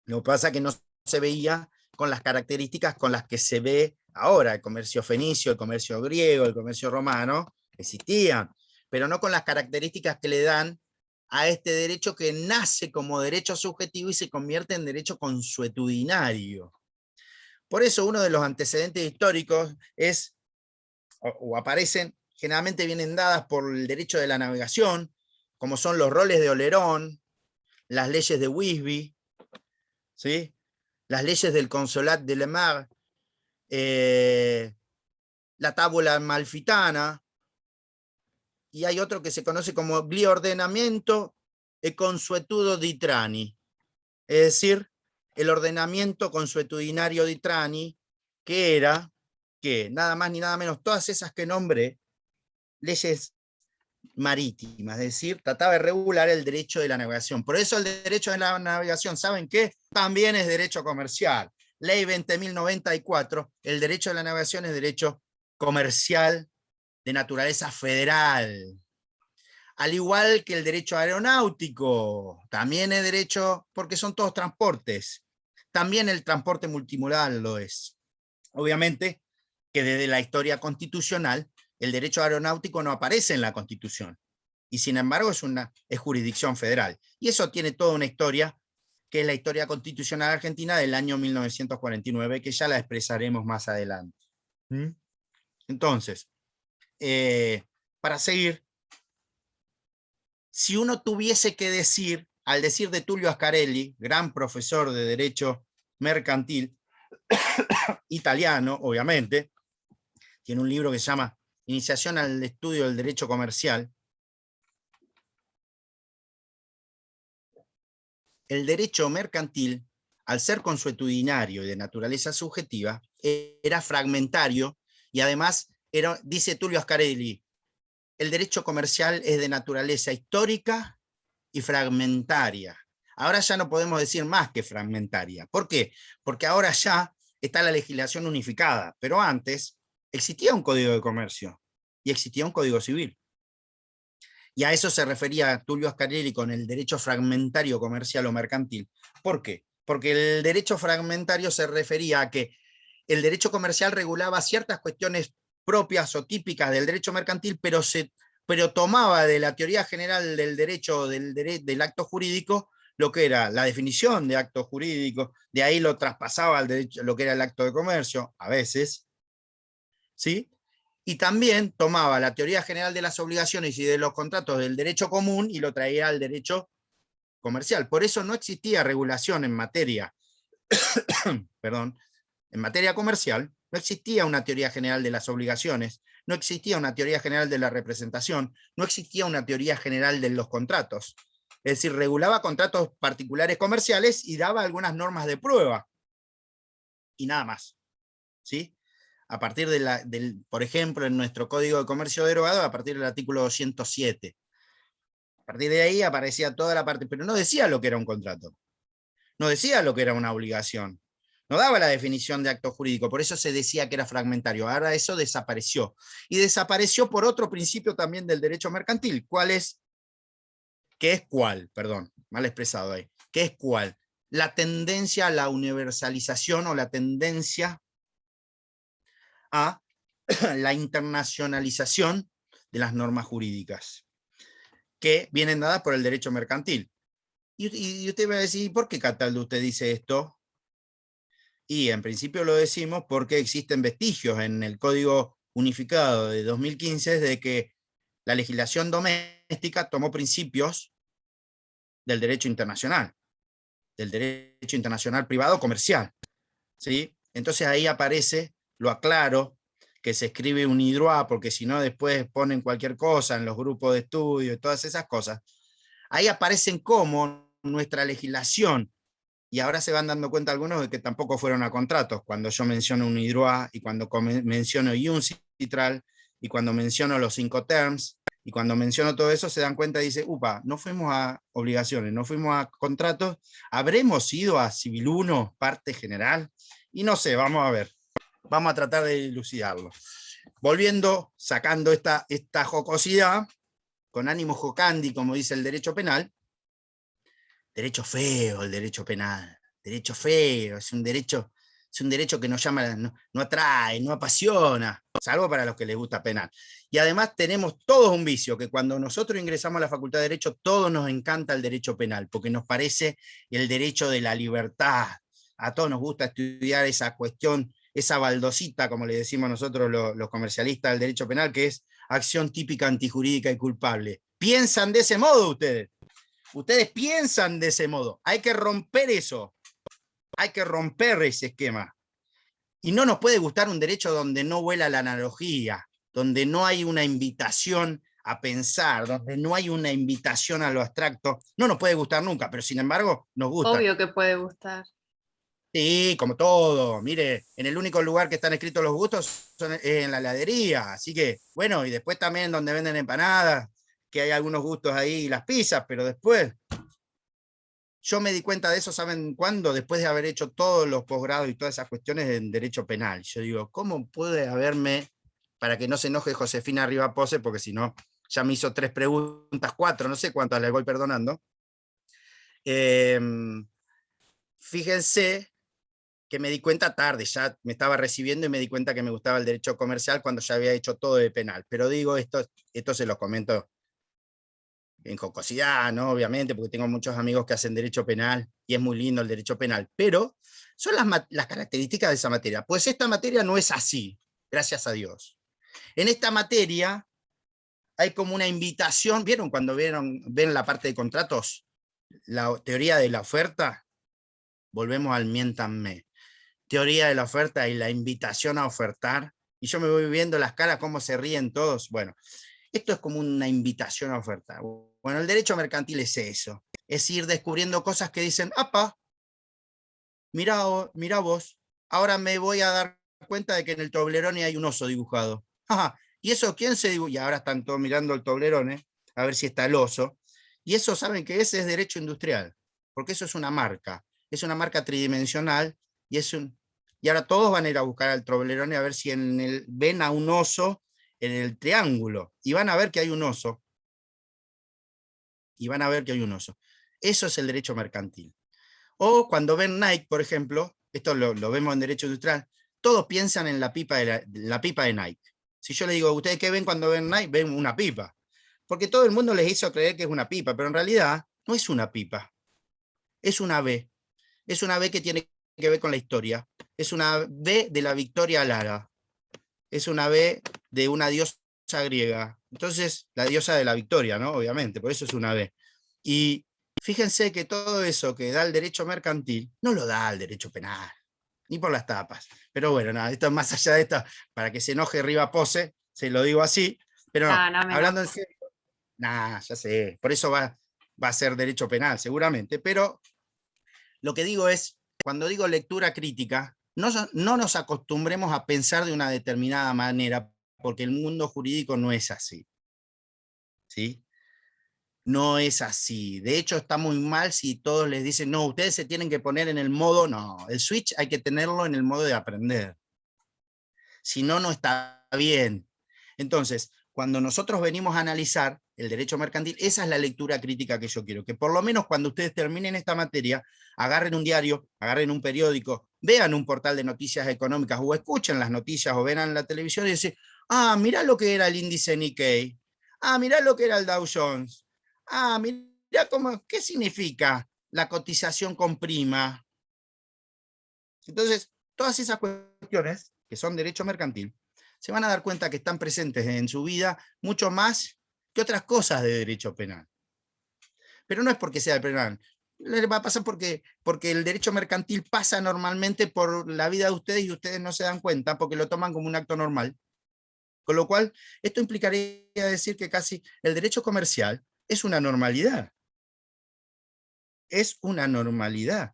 D: Lo que pasa es que no se veía con las características con las que se ve ahora. El comercio fenicio, el comercio griego, el comercio romano, existían, pero no con las características que le dan a este derecho que nace como derecho subjetivo y se convierte en derecho consuetudinario. Por eso uno de los antecedentes históricos es, o aparecen, generalmente vienen dadas por el derecho de la navegación, como son los roles de Olerón, las leyes de Wisby, ¿sí? Las leyes del Consolat de Le Mar, la Tabula Amalfitana, y hay otro que se conoce como Gli Ordenamiento e Consuetudo di Trani, es decir, el ordenamiento consuetudinario di Trani, que era, que nada más ni nada menos, todas esas que nombré, leyes marítimas, es decir, trataba de regular el derecho de la navegación. Por eso el derecho de la navegación, ¿saben qué? También es derecho comercial. Ley 20.094, el derecho de la navegación es derecho comercial de naturaleza federal. Al igual que el derecho aeronáutico, también es derecho, porque son todos transportes. También el transporte multimodal lo es. Obviamente que desde la historia constitucional, el derecho aeronáutico no aparece en la Constitución. y sin embargo es jurisdicción federal. Y eso tiene toda una historia, que es la historia constitucional argentina del año 1949, que ya la expresaremos más adelante. ¿Mm? Entonces, para seguir, si uno tuviese que decir, al decir de Tullio Ascarelli, gran profesor de Derecho Mercantil, italiano, obviamente, tiene un libro que se llama Iniciación al Estudio del Derecho Comercial. El derecho mercantil, al ser consuetudinario y de naturaleza subjetiva, era fragmentario y además, dice Tullio Ascarelli, el derecho comercial es de naturaleza histórica y fragmentaria. Ahora ya no podemos decir más que fragmentaria. ¿Por qué? Porque ahora ya está la legislación unificada, pero antes existía un código de comercio y existía un código civil. Y a eso se refería Tullio Ascarelli con el derecho fragmentario comercial o mercantil. ¿Por qué? Porque el derecho fragmentario se refería a que el derecho comercial regulaba ciertas cuestiones propias o típicas del derecho mercantil, pero tomaba de la teoría general del derecho del acto jurídico lo que era la definición de acto jurídico, de ahí lo traspasaba al derecho, lo que era el acto de comercio, a veces, ¿sí? Y también tomaba la teoría general de las obligaciones y de los contratos del derecho común y lo traía al derecho comercial. Por eso no existía regulación en materia, perdón, en materia comercial, no existía una teoría general de las obligaciones, no existía una teoría general de la representación, no existía una teoría general de los contratos. Es decir, regulaba contratos particulares comerciales y daba algunas normas de prueba. Y nada más. ¿Sí? A partir por ejemplo, en nuestro Código de Comercio derogado, a partir del artículo 207. A partir de ahí aparecía toda la parte, pero no decía lo que era un contrato. No decía lo que era una obligación. No daba la definición de acto jurídico, por eso se decía que era fragmentario. Ahora eso desapareció. Y desapareció por otro principio también del derecho mercantil. ¿Cuál es? ¿Qué es cuál? Perdón, mal expresado ahí. ¿Qué es cuál? La tendencia a la universalización o la tendencia a la internacionalización de las normas jurídicas, que vienen dadas por el derecho mercantil. Y usted va a decir, ¿por qué, Cataldo, usted dice esto? Y en principio lo decimos porque existen vestigios en el Código Unificado de 2015 de que la legislación doméstica tomó principios del derecho internacional privado comercial. ¿Sí? Entonces ahí aparece, lo aclaro, que se escribe un UNIDROIT, porque si no después ponen cualquier cosa en los grupos de estudio y todas esas cosas. Ahí aparecen como nuestra legislación, y ahora se van dando cuenta algunos de que tampoco fueron a contratos, cuando yo menciono un UNIDROIT, y cuando menciono UNCITRAL, y cuando menciono los Incoterms, y cuando menciono todo eso se dan cuenta y dicen, upa, no fuimos a obligaciones, no fuimos a contratos, ¿habremos ido a Civil 1, parte general? Y no sé, vamos a ver. Vamos a tratar de dilucidarlo. Volviendo, sacando esta jocosidad, con ánimo jocandi, como dice el derecho penal, derecho feo el derecho penal, derecho feo, es un derecho que nos llama, no atrae, no apasiona, salvo para los que les gusta penal. Y además tenemos todos un vicio, que cuando nosotros ingresamos a la Facultad de Derecho, todos nos encanta el derecho penal, porque nos parece el derecho de la libertad. A todos nos gusta estudiar esa cuestión, esa baldosita, como le decimos nosotros los comercialistas del derecho penal, que es acción típica antijurídica y culpable. ¿Piensan de ese modo ustedes? Ustedes piensan de ese modo. Hay que romper eso. Hay que romper ese esquema. Y no nos puede gustar un derecho donde no vuela la analogía, donde no hay una invitación a pensar, donde no hay una invitación a lo abstracto. No nos puede gustar nunca, pero sin embargo nos gusta.
G: Obvio que puede gustar.
D: Sí, como todo. Mire, en el único lugar que están escritos los gustos es en la heladería. Así que, bueno, y después también donde venden empanadas, que hay algunos gustos ahí, y las pizzas, pero después... Yo me di cuenta de eso, ¿saben cuándo? Después de haber hecho todos los posgrados y todas esas cuestiones en derecho penal. Yo digo, ¿cómo puede haberme, para que no se enoje Josefina Rivapose, porque si no, ya me hizo 3 preguntas, 4, no sé cuántas le voy perdonando. Fíjense que me di cuenta tarde, ya me estaba recibiendo y me di cuenta que me gustaba el derecho comercial cuando ya había hecho todo de penal. Pero digo, esto se los comento en jocosidad, ¿no? Obviamente, porque tengo muchos amigos que hacen derecho penal, y es muy lindo el derecho penal, pero son las características de esa materia. Pues esta materia no es así, gracias a Dios. En esta materia hay como una invitación, ¿vieron cuando ven la parte de contratos? La teoría de la oferta, volvemos al miéntanme. Teoría de la oferta y la invitación a ofertar, y yo me voy viendo las caras, cómo se ríen todos. Bueno, esto es como una invitación a ofertar. Bueno, el derecho mercantil es eso, es ir descubriendo cosas que dicen, ¡apa! Mirá vos, ahora me voy a dar cuenta de que en el Toblerone hay un oso dibujado. Ajá, ¿y eso quién se dibuja? Y ahora están todos mirando el Toblerone, a ver si está el oso. Y eso, ¿saben qué es? Es derecho industrial, porque eso es una marca tridimensional, y ahora todos van a ir a buscar al Toblerone a ver si ven a un oso en el triángulo, y van a ver que hay un oso. Eso es el derecho mercantil. O cuando ven Nike, por ejemplo, esto lo vemos en derecho industrial, todos piensan en la pipa de Nike. Si yo le digo, ¿ustedes qué ven cuando ven Nike? Ven una pipa. Porque todo el mundo les hizo creer que es una pipa, pero en realidad no es una pipa. Es una B. Es una B que tiene que ver con la historia. Es una B de la Victoria Lara. Es una B de una diosa griega. Entonces, la diosa de la victoria, ¿no? Obviamente, por eso es una B. Y fíjense que todo eso que da el derecho mercantil, no lo da el derecho penal, ni por las tapas. Pero bueno, nada, esto es más allá de esto, para que se enoje Riva Pose, se lo digo así, pero no,
G: No, me
D: hablando en
G: enojo.
D: serio, nada, ya sé, por eso va a ser derecho penal seguramente, pero lo que digo es, cuando digo lectura crítica, no nos acostumbremos a pensar de una determinada manera, porque el mundo jurídico no es así. ¿Sí? No es así. De hecho, está muy mal si todos les dicen, no, ustedes se tienen que poner en el modo, no, el switch hay que tenerlo en el modo de aprender. Si no, no está bien. Entonces, cuando nosotros venimos a analizar el derecho mercantil, esa es la lectura crítica que yo quiero, que por lo menos cuando ustedes terminen esta materia, agarren un diario, agarren un periódico, vean un portal de noticias económicas o escuchen las noticias o vean la televisión y dicen, ah, mirá lo que era el índice Nikkei, ah, mirá lo que era el Dow Jones, ah, mirá qué significa la cotización con prima. Entonces, todas esas cuestiones que son derecho mercantil, se van a dar cuenta que están presentes en su vida mucho más que otras cosas de derecho penal. Pero no es porque sea penal, le va a pasar porque el derecho mercantil pasa normalmente por la vida de ustedes y ustedes no se dan cuenta porque lo toman como un acto normal. Con lo cual, esto implicaría decir que casi el derecho comercial es una normalidad. Es una normalidad.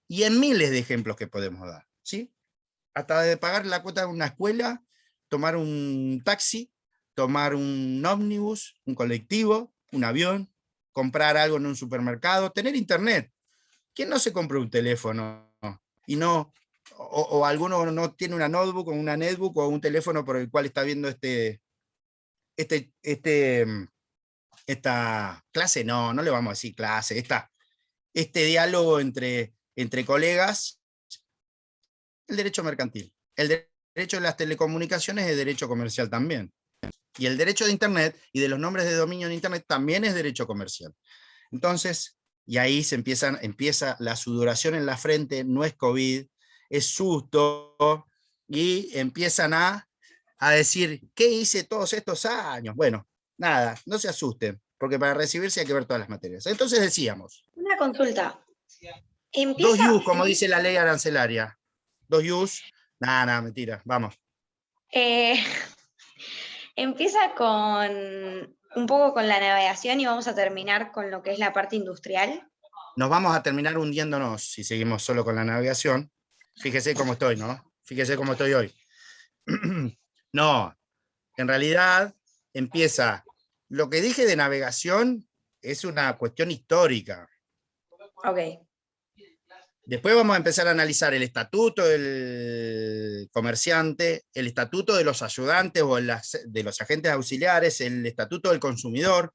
D: Y en miles de ejemplos que podemos dar, ¿sí? Hasta de pagar la cuota de una escuela, tomar un taxi, tomar un ómnibus, un colectivo, un avión, comprar algo en un supermercado, tener internet. ¿Quién no se compra un teléfono? Y no, o alguno no tiene una notebook o una netbook o un teléfono por el cual está viendo esta clase, no le vamos a decir clase, este diálogo entre colegas. El derecho mercantil. El derecho de las telecomunicaciones es derecho comercial también. Y el derecho de Internet y de los nombres de dominio en Internet también es derecho comercial. Entonces, y ahí empieza la sudoración en la frente, no es COVID, es susto, y empiezan a decir, ¿qué hice todos estos años? Bueno, nada, no se asusten, porque para recibirse hay que ver todas las materias. Entonces decíamos,
E: Una consulta.
D: dos
E: Empieza,
D: yus, como dice la ley arancelaria. Dos yus, nada, mentira, vamos.
E: eh, empieza con un poco con la navegación y vamos a terminar con lo que es la parte industrial.
D: Nos vamos a terminar hundiéndonos si seguimos solo con la navegación. Fíjese cómo estoy, ¿no? Fíjese cómo estoy hoy. No, en realidad empieza, lo que dije de navegación es una cuestión histórica.
E: Ok.
D: Después vamos a empezar a analizar el estatuto del comerciante, el estatuto de los ayudantes o de los agentes auxiliares, el estatuto del consumidor,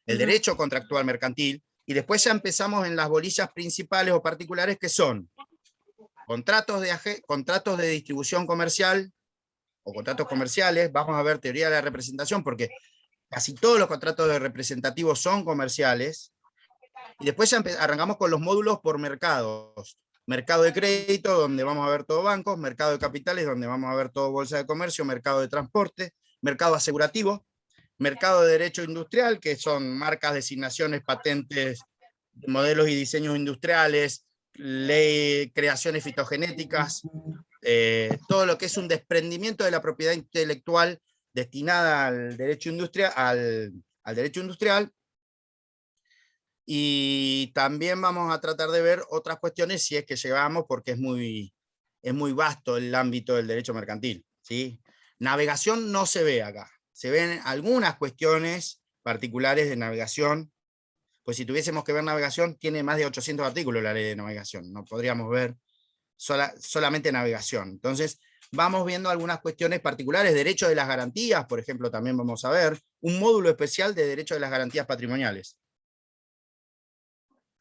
D: el derecho contractual mercantil, y después ya empezamos en las bolillas principales o particulares que son contratos de distribución comercial o contratos comerciales. Vamos a ver teoría de la representación, porque casi todos los contratos de representativos son comerciales, y después ya arrancamos con los módulos por mercados. Mercado de crédito, donde vamos a ver todo bancos, mercado de capitales, donde vamos a ver todo bolsa de comercio, mercado de transporte, mercado asegurativo, mercado de derecho industrial, que son marcas, designaciones, patentes, modelos y diseños industriales, ley, creaciones fitogenéticas, todo lo que es un desprendimiento de la propiedad intelectual destinada al derecho industrial, al derecho industrial. Y también vamos a tratar de ver otras cuestiones si es que llegamos, porque es muy vasto el ámbito del derecho mercantil, ¿sí? Navegación no se ve acá. Se ven algunas cuestiones particulares de navegación, pues si tuviésemos que ver navegación, tiene más de 800 artículos la ley de navegación, no podríamos ver solamente navegación. Entonces, vamos viendo algunas cuestiones particulares, derecho de las garantías, por ejemplo, también vamos a ver un módulo especial de derecho de las garantías patrimoniales.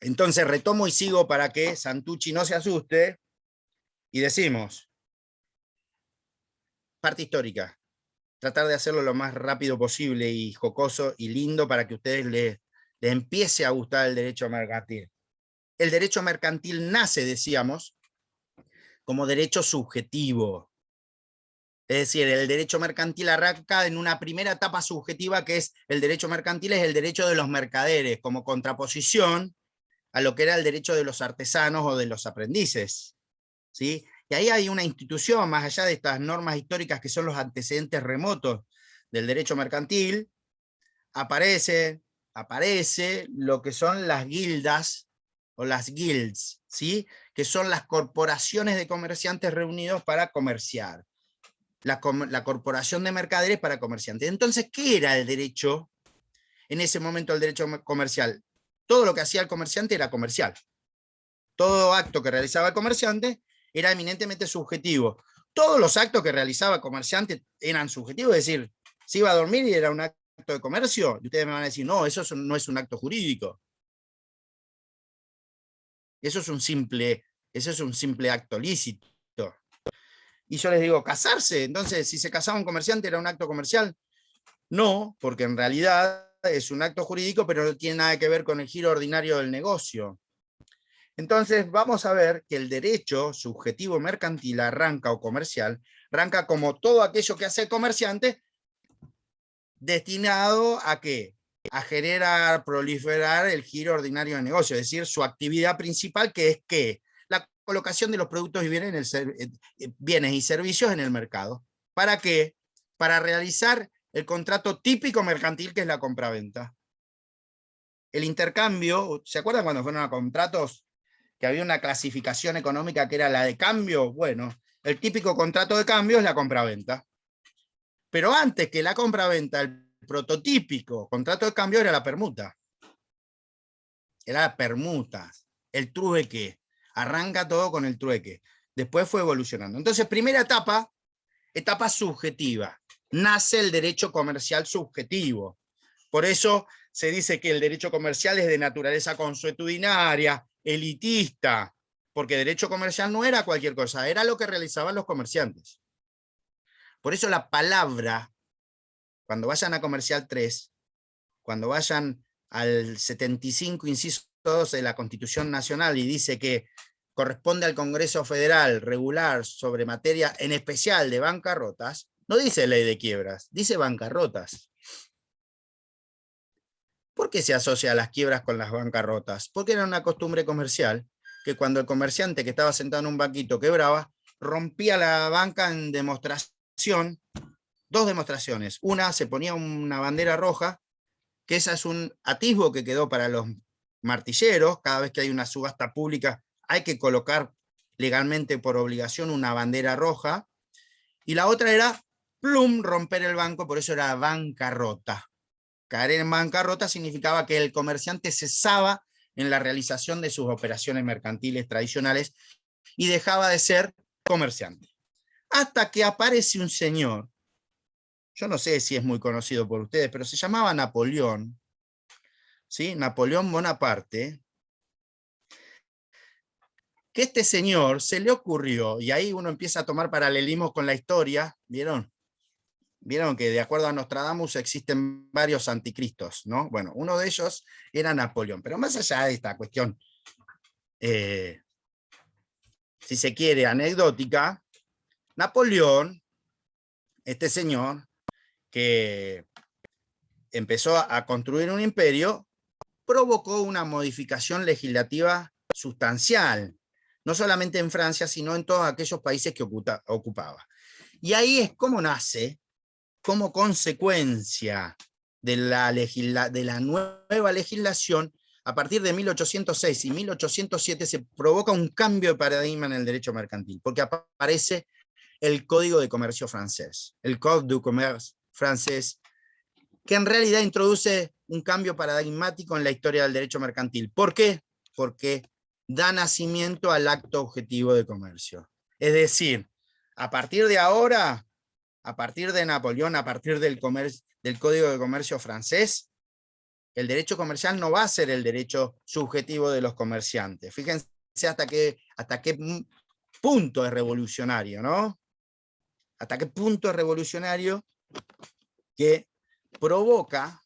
D: Entonces retomo y sigo para que Santucci no se asuste, y decimos, parte histórica, tratar de hacerlo lo más rápido posible y jocoso y lindo para que a ustedes les empiece a gustar el derecho mercantil. El derecho mercantil nace, decíamos, como derecho subjetivo. Es decir, el derecho mercantil arranca en una primera etapa subjetiva, que es el derecho mercantil, es el derecho de los mercaderes, como contraposición a lo que era el derecho de los artesanos o de los aprendices, ¿sí? Y ahí hay una institución, más allá de estas normas históricas que son los antecedentes remotos del derecho mercantil, aparece lo que son las guildas o las guilds, ¿sí? Que son las corporaciones de comerciantes reunidos para comerciar. La corporación de mercaderes para comerciantes. Entonces, ¿qué era el derecho? En ese momento el derecho comercial. Todo lo que hacía el comerciante era comercial. Todo acto que realizaba el comerciante era eminentemente subjetivo. Todos los actos que realizaba el comerciante eran subjetivos, es decir, se iba a dormir y era un acto de comercio, y ustedes me van a decir, no, eso no es un acto jurídico. Eso es un simple acto lícito. Y yo les digo, ¿casarse? Entonces, si se casaba un comerciante, ¿era un acto comercial? No, porque en realidad es un acto jurídico, pero no tiene nada que ver con el giro ordinario del negocio. Entonces vamos a ver que el derecho subjetivo mercantil arranca, o comercial, arranca como todo aquello que hace el comerciante, destinado ¿a qué? A generar, proliferar el giro ordinario del negocio, es decir, su actividad principal, que es ¿qué? La colocación de los productos y bienes y servicios en el mercado. ¿Para qué? Para realizar el contrato típico mercantil, que es la compraventa. El intercambio, ¿se acuerdan cuando fueron a contratos? Que había una clasificación económica que era la de cambio. Bueno, el típico contrato de cambio es la compraventa. Pero antes que la compraventa, el prototípico contrato de cambio era la permuta. Era la permuta, el trueque. Arranca todo con el trueque. Después fue evolucionando. Entonces, primera etapa, etapa subjetiva. Nace el derecho comercial subjetivo. Por eso se dice que el derecho comercial es de naturaleza consuetudinaria, elitista, porque derecho comercial no era cualquier cosa, era lo que realizaban los comerciantes. Por eso la palabra, cuando vayan a Comercial 3, cuando vayan al 75, inciso 2 de la Constitución Nacional, y dice que corresponde al Congreso Federal regular sobre materia en especial de bancarrotas, no dice ley de quiebras, dice bancarrotas. ¿Por qué se asocia a las quiebras con las bancarrotas? Porque era una costumbre comercial que cuando el comerciante que estaba sentado en un banquito quebraba, rompía la banca en demostración, dos demostraciones. Una, se ponía una bandera roja, que esa es un atisbo que quedó para los martilleros. Cada vez que hay una subasta pública hay que colocar legalmente por obligación una bandera roja. Y la otra era, plum, romper el banco, por eso era bancarrota. Caer en bancarrota significaba que el comerciante cesaba en la realización de sus operaciones mercantiles tradicionales y dejaba de ser comerciante. Hasta que aparece un señor, yo no sé si es muy conocido por ustedes, pero se llamaba Napoleón, ¿sí? Napoleón Bonaparte, que este señor se le ocurrió, y ahí uno empieza a tomar paralelismos con la historia, ¿vieron? vieron que de acuerdo a Nostradamus existen varios anticristos, ¿no? Bueno, uno de ellos era Napoleón, pero más allá de esta cuestión, si se quiere, anecdótica, Napoleón, este señor, que empezó a construir un imperio, provocó una modificación legislativa sustancial, no solamente en Francia, sino en todos aquellos países que ocupaba. Y ahí es como nace, como consecuencia de la nueva legislación, a partir de 1806 y 1807 se provoca un cambio de paradigma en el derecho mercantil, porque aparece el Código de Comercio francés, el Code du Commerce francés, que en realidad introduce un cambio paradigmático en la historia del derecho mercantil. ¿Por qué? Porque da nacimiento al acto objetivo de comercio. Es decir, a partir de ahora, a partir de Napoleón, a partir del Código de Comercio francés, el derecho comercial no va a ser el derecho subjetivo de los comerciantes. Fíjense hasta qué punto es revolucionario, ¿no? Hasta qué punto es revolucionario que provoca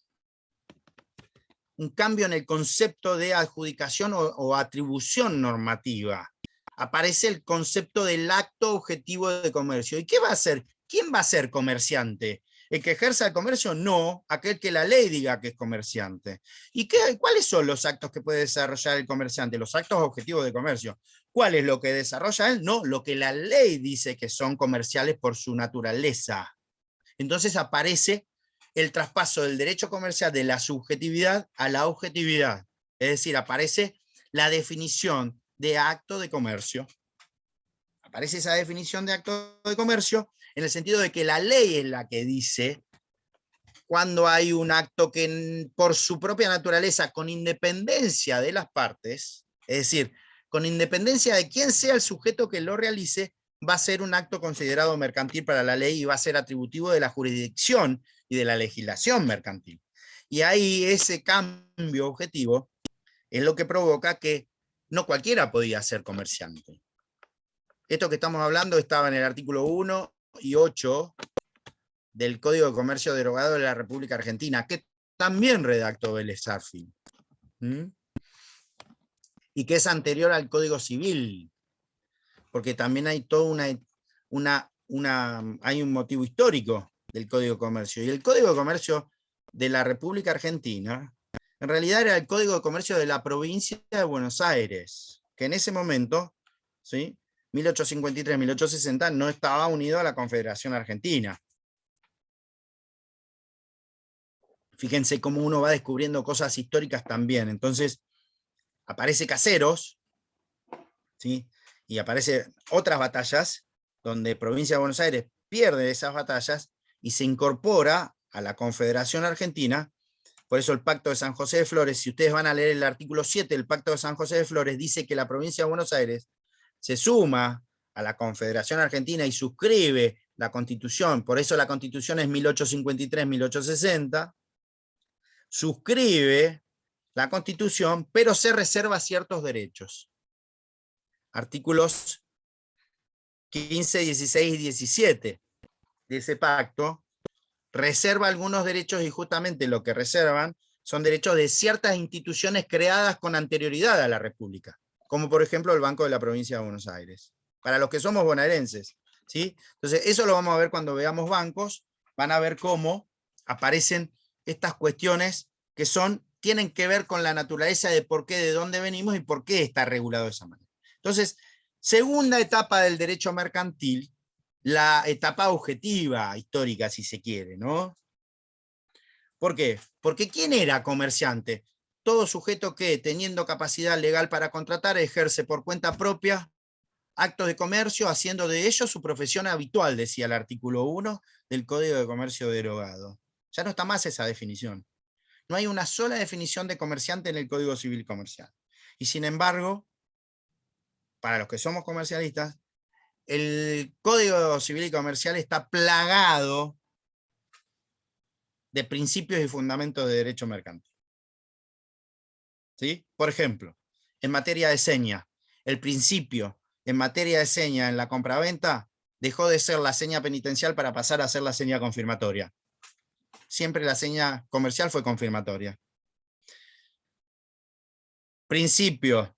D: un cambio en el concepto de adjudicación o atribución normativa. Aparece el concepto del acto objetivo de comercio. ¿Y qué va a hacer? ¿Quién va a ser comerciante? ¿El que ejerza el comercio? No, aquel que la ley diga que es comerciante. ¿Y cuáles son los actos que puede desarrollar el comerciante? Los actos objetivos de comercio. ¿Cuál es lo que desarrolla él? No, lo que la ley dice que son comerciales por su naturaleza. Entonces aparece el traspaso del derecho comercial de la subjetividad a la objetividad. Es decir, aparece la definición de acto de comercio. Aparece esa definición de acto de comercio en el sentido de que la ley es la que dice cuando hay un acto que por su propia naturaleza, con independencia de las partes, es decir, con independencia de quién sea el sujeto que lo realice, va a ser un acto considerado mercantil para la ley y va a ser atributivo de la jurisdicción y de la legislación mercantil. Y ahí ese cambio objetivo es lo que provoca que no cualquiera podía ser comerciante. Esto que estamos hablando estaba en el artículo 1 y 8 del Código de Comercio derogado de la República Argentina, que también redactó Vélez Sarsfield, y que es anterior al Código Civil, porque también hay toda hay un motivo histórico del Código de Comercio. Y el Código de Comercio de la República Argentina, en realidad era el Código de Comercio de la provincia de Buenos Aires, que en ese momento, ¿sí?, 1853-1860, no estaba unido a la Confederación Argentina. Fíjense cómo uno va descubriendo cosas históricas también. Entonces, aparece Caseros, ¿sí?, y aparecen otras batallas, donde Provincia de Buenos Aires pierde esas batallas y se incorpora a la Confederación Argentina. Por eso el Pacto de San José de Flores, si ustedes van a leer el artículo 7 del Pacto de San José de Flores, dice que la Provincia de Buenos Aires se suma a la Confederación Argentina y suscribe la Constitución. Por eso la Constitución es 1853-1860. Suscribe la Constitución, pero se reserva ciertos derechos. Artículos 15, 16 y 17 de ese pacto reserva algunos derechos, y justamente lo que reservan son derechos de ciertas instituciones creadas con anterioridad a la República, como por ejemplo el Banco de la Provincia de Buenos Aires, para los que somos bonaerenses, ¿sí? Entonces eso lo vamos a ver cuando veamos bancos, van a ver cómo aparecen estas cuestiones que tienen que ver con la naturaleza de por qué, de dónde venimos y por qué está regulado de esa manera. Entonces, segunda etapa del derecho mercantil, la etapa objetiva, histórica, si se quiere, ¿no? ¿Por qué? Porque ¿quién era comerciante? Todo sujeto que, teniendo capacidad legal para contratar, ejerce por cuenta propia actos de comercio, haciendo de ellos su profesión habitual, decía el artículo 1 del Código de Comercio derogado. Ya no está más esa definición. No hay una sola definición de comerciante en el Código Civil Comercial. Y sin embargo, para los que somos comercialistas, el Código Civil y Comercial está plagado de principios y fundamentos de derecho mercantil. ¿Sí? Por ejemplo, en materia de seña, el principio en materia de seña en la compraventa dejó de ser la seña penitencial para pasar a ser la seña confirmatoria. Siempre la seña comercial fue confirmatoria. Principio,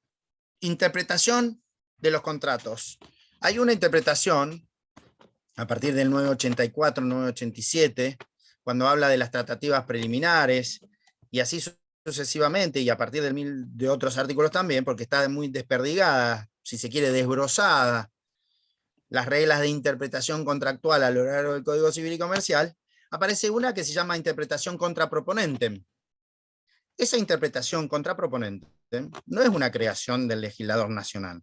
D: interpretación de los contratos. Hay una interpretación a partir del 984, 987, cuando habla de las tratativas preliminares, y así sucesivamente, y a partir de otros artículos también, porque está muy desperdigada, si se quiere, desbrozada, las reglas de interpretación contractual a lo largo del Código Civil y Comercial, aparece una que se llama interpretación contra proponentem. Esa interpretación contra proponentem no es una creación del legislador nacional.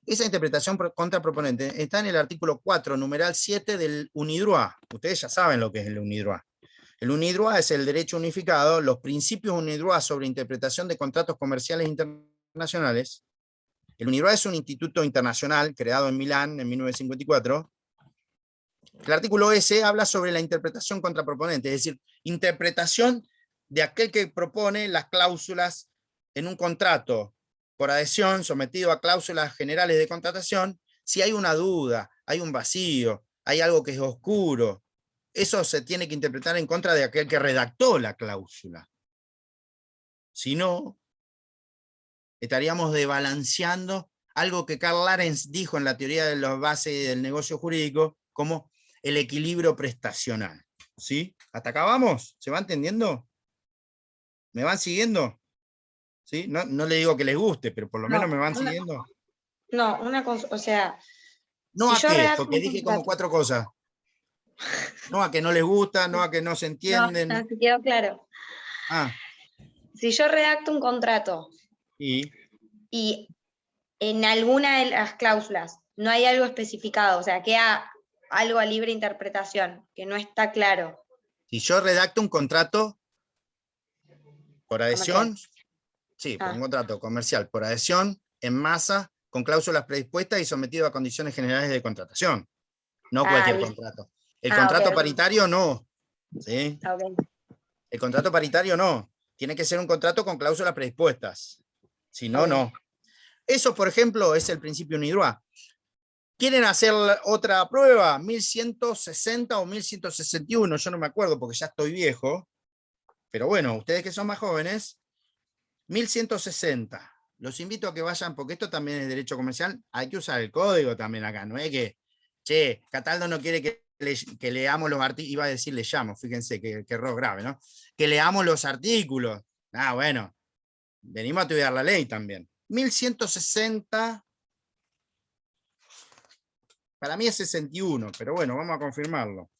D: Esa interpretación contra proponente está en el artículo 4, numeral 7 del UNIDROIT. Ustedes ya saben lo que es el UNIDROIT. El UNIDROIT es el derecho unificado, los principios UNIDROIT sobre interpretación de contratos comerciales internacionales. El UNIDROIT es un instituto internacional creado en Milán en 1954. El artículo S habla sobre la interpretación contra proponente, es decir, interpretación de aquel que propone las cláusulas en un contrato por adhesión sometido a cláusulas generales de contratación, si hay una duda, hay un vacío, hay algo que es oscuro, eso se tiene que interpretar en contra de aquel que redactó la cláusula. Si no, estaríamos desbalanceando algo que Karl Larens dijo en la teoría de la base del negocio jurídico como el equilibrio prestacional. ¿Sí? ¿Hasta acá vamos? ¿Se va entendiendo? ¿Me van siguiendo? ¿Sí? No le digo que les guste, pero por lo menos me van siguiendo.
E: No, una cosa, o sea,
D: No
E: si
D: a
E: yo
D: qué,
E: redacto
D: porque
E: un
D: dije como
E: contrato.
D: 4 cosas. No a que no les gusta, no a que no se entienden.
E: No, se quedó claro.
D: Ah,
E: Si yo redacto un contrato
D: y
E: y en alguna de las cláusulas no hay algo especificado, o sea, queda algo a libre interpretación, que no está claro.
D: si yo redacto un contrato por adhesión, sí, por un contrato comercial por adhesión en masa, con cláusulas predispuestas y sometido a condiciones generales de contratación. No cualquier
E: Listo.
D: contrato. El contrato
E: Ok.
D: paritario no. ¿Sí?
E: Ok.
D: El contrato paritario no. Tiene que ser un contrato con cláusulas predispuestas. Si no,
E: Ok.
D: no. Eso, por ejemplo, es el principio UNIDROIT. ¿Quieren hacer otra prueba? 1160 o 1161, yo no me acuerdo porque ya estoy viejo. Pero bueno, ustedes que son más jóvenes, 1160. Los invito a que vayan, porque esto también es derecho comercial, hay que usar el código también acá, no es que, che, Cataldo no quiere que leamos los artículos, iba a decir le llamo, fíjense que error grave, ¿no? Que leamos los artículos. Ah, bueno, venimos a estudiar la ley también. 1160, para mí es 61, pero bueno, vamos a confirmarlo.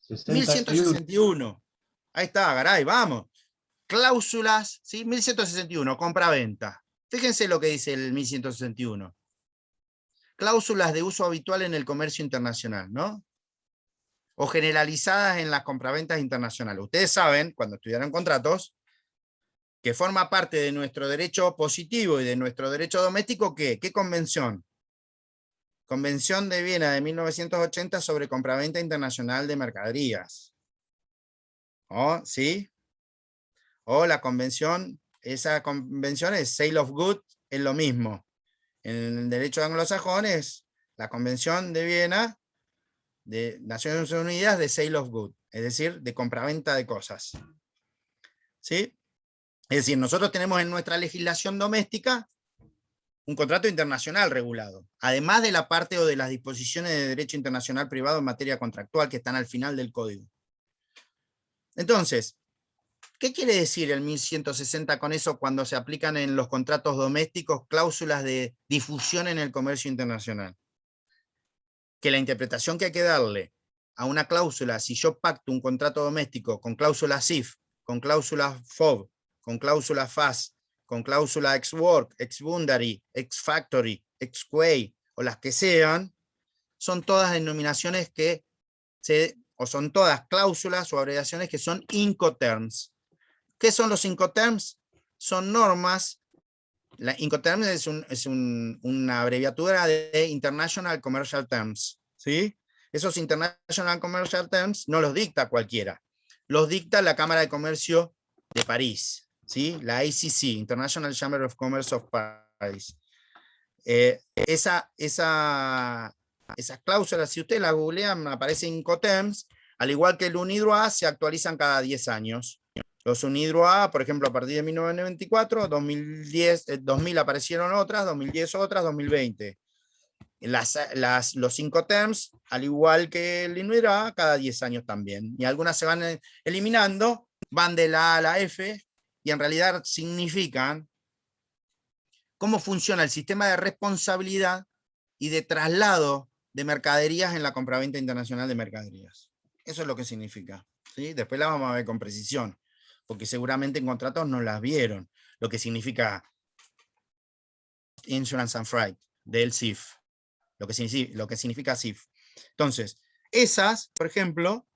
D: 1161, ahí está, Garay, vamos. Cláusulas, ¿sí? 1161, compra-venta. Fíjense lo que dice el 1161. Cláusulas de uso habitual en el comercio internacional, ¿no? O generalizadas en las compraventas internacionales. Ustedes saben, cuando estudiaron contratos, que forma parte de nuestro derecho positivo y de nuestro derecho doméstico, ¿qué? ¿Qué convención? Convención de Viena de 1980 sobre compraventa internacional de mercaderías. ¿Oh? ¿Sí? O la convención, esa convención es Sale of Goods, es lo mismo. En el derecho anglosajón es la Convención de Viena de Naciones Unidas de Sale of Goods, es decir, de compraventa de cosas. ¿Sí? Es decir, nosotros tenemos en nuestra legislación doméstica un contrato internacional regulado, además de la parte o de las disposiciones de derecho internacional privado en materia contractual que están al final del código. Entonces, ¿qué quiere decir el 1160 con eso cuando se aplican en los contratos domésticos cláusulas de difusión en el comercio internacional? Que la interpretación que hay que darle a una cláusula, si yo pacto un contrato doméstico con cláusula SIF, con cláusula FOB, con cláusula FAS, con cláusula ex-work, ex-boundary, ex-factory, ex-quay, o las que sean, son todas denominaciones que o son todas cláusulas o abreviaciones que son Incoterms. ¿Qué son los Incoterms? Son normas. La Incoterms es una abreviatura de International Commercial Terms. ¿Sí? Esos International Commercial Terms no los dicta cualquiera. Los dicta la Cámara de Comercio de París. ¿Sí? La ICC, International Chamber of Commerce of Paris. Esa Esas cláusulas, si ustedes las googlean, aparecen Incoterms, al igual que el UNIDROIT, se actualizan cada 10 años. Los UNIDROIT, por ejemplo, a partir de 1994, 2010, 2000 aparecieron otras, 2010 otras, 2020. Los Incoterms, al igual que el UNIDROIT, cada 10 años también. Y algunas se van eliminando, van de la A a la F, y en realidad significan cómo funciona el sistema de responsabilidad y de traslado de mercaderías en la compraventa internacional de mercaderías. Eso es lo que significa, ¿sí? Después la vamos a ver con precisión, porque seguramente en contratos no las vieron, lo que significa Insurance and Freight, del CIF, lo que significa CIF. Entonces, esas, por ejemplo,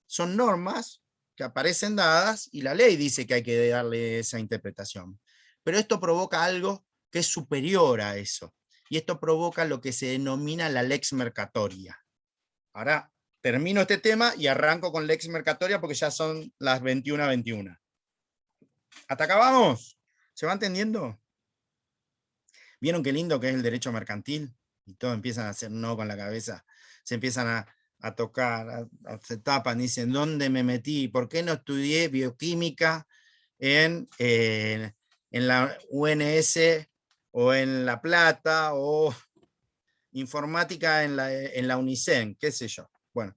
D: son normas que aparecen dadas y la ley dice que hay que darle esa interpretación. Pero esto provoca algo que es superior a eso. Y esto provoca lo que se denomina la lex mercatoria. Ahora termino este tema y arranco con lex mercatoria porque ya son las 21:21. ¿Hasta acá vamos? ¿Se va entendiendo? ¿Vieron qué lindo que es el derecho mercantil? Y todos empiezan a hacer no con la cabeza. Se empiezan a tocar, se tapan, dicen, ¿dónde me metí? ¿Por qué no estudié bioquímica en la UNS o en La Plata o informática en la UNICEN? ¿Qué sé yo? Bueno,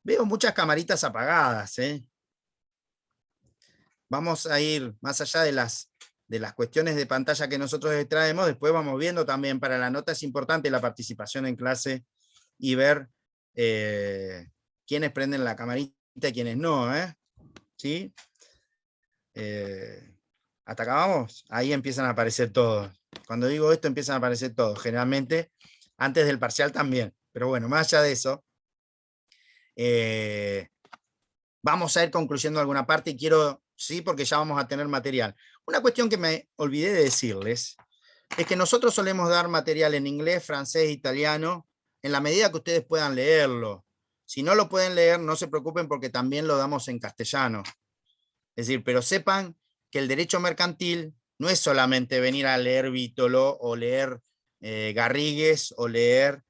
D: veo muchas camaritas apagadas, ¿eh? Vamos a ir más allá de las cuestiones de pantalla que nosotros extraemos, después vamos viendo también, para la nota es importante la participación en clase y ver quiénes prenden la camarita y quiénes no, ¿sí? ¿Hasta acá vamos? Ahí empiezan a aparecer todos. Cuando digo esto empiezan a aparecer todos, generalmente antes del parcial también, pero bueno, más allá de eso, vamos a ir concluyendo alguna parte y quiero, sí, porque ya vamos a tener material. Una cuestión que me olvidé de decirles es que nosotros solemos dar material en inglés, francés, italiano, en la medida que ustedes puedan leerlo. Si no lo pueden leer, no se preocupen porque también lo damos en castellano. Es decir, pero sepan que el derecho mercantil no es solamente venir a leer Vítolo o leer Garrigues o leer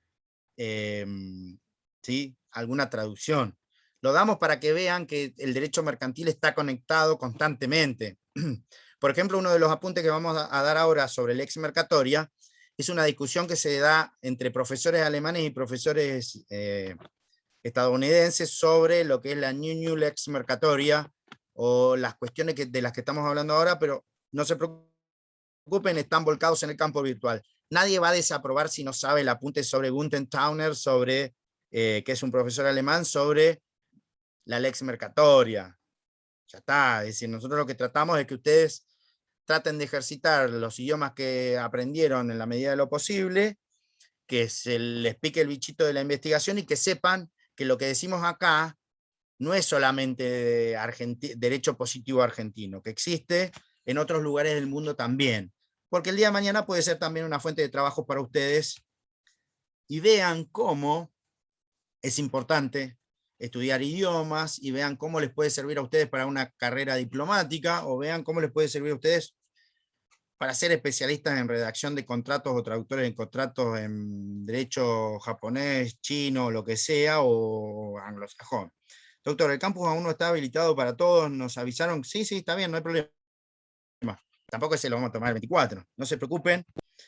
D: ¿sí? alguna traducción. Lo damos para que vean que el derecho mercantil está conectado constantemente. Por ejemplo, uno de los apuntes que vamos a dar ahora sobre el lex mercatoria es una discusión que se da entre profesores alemanes y profesores estadounidenses sobre lo que es la New Lex Mercatoria o las cuestiones de las que estamos hablando ahora, pero no se preocupen, están volcados en el campo virtual. Nadie va a desaprobar si no sabe el apunte sobre Gunther Tauner, sobre, que es un profesor alemán, sobre la Lex Mercatoria. Ya está, es decir, nosotros lo que tratamos es que ustedes traten de ejercitar los idiomas que aprendieron en la medida de lo posible, que se les pique el bichito de la investigación y que sepan que lo que decimos acá no es solamente derecho positivo argentino, que existe en otros lugares del mundo también, porque el día de mañana puede ser también una fuente de trabajo para ustedes, y vean cómo es importante estudiar idiomas, y vean cómo les puede servir a ustedes para una carrera diplomática, o vean cómo les puede servir a ustedes para ser especialistas en redacción de contratos o traductores de contratos en derecho japonés, chino, lo que sea, o anglosajón. Doctor, el campus aún no está habilitado para todos, nos avisaron, sí, está bien, no hay problema. Tampoco se lo vamos a tomar el 24, no se preocupen.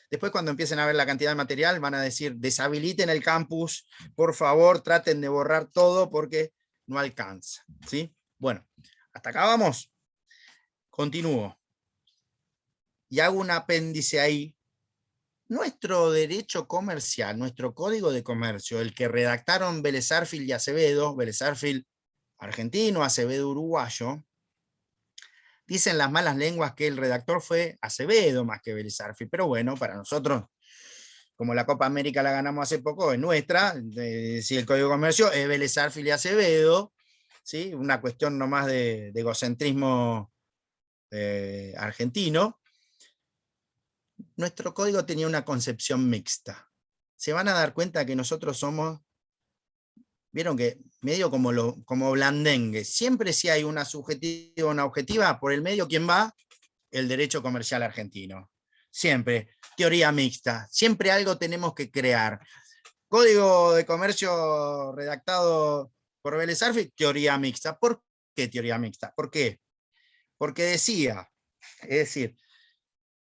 D: Después cuando empiecen a ver la cantidad de material van a decir, deshabiliten el campus, por favor, traten de borrar todo porque no alcanza, ¿sí? Bueno, hasta acá vamos. Continúo. Y hago un apéndice ahí. Nuestro derecho comercial, nuestro código de comercio, el que redactaron Vélez Sarsfield y Acevedo, Vélez Sarsfield argentino, Acevedo uruguayo, dicen las malas lenguas que el redactor fue Acevedo más que Vélez Sarsfield, pero bueno, para nosotros, como la Copa América la ganamos hace poco, es nuestra, si el código de comercio es Vélez Sarsfield y Acevedo, ¿sí? Una cuestión nomás de egocentrismo argentino. Nuestro código tenía una concepción mixta. Se van a dar cuenta que nosotros somos, vieron que medio como blandengue, siempre si hay una subjetiva o una objetiva, por el medio, ¿quién va? El derecho comercial argentino. Siempre, teoría mixta, siempre algo tenemos que crear. Código de Comercio redactado por Vélez Arfield, teoría mixta. ¿Por qué teoría mixta? ¿Por qué? Porque decía, es decir,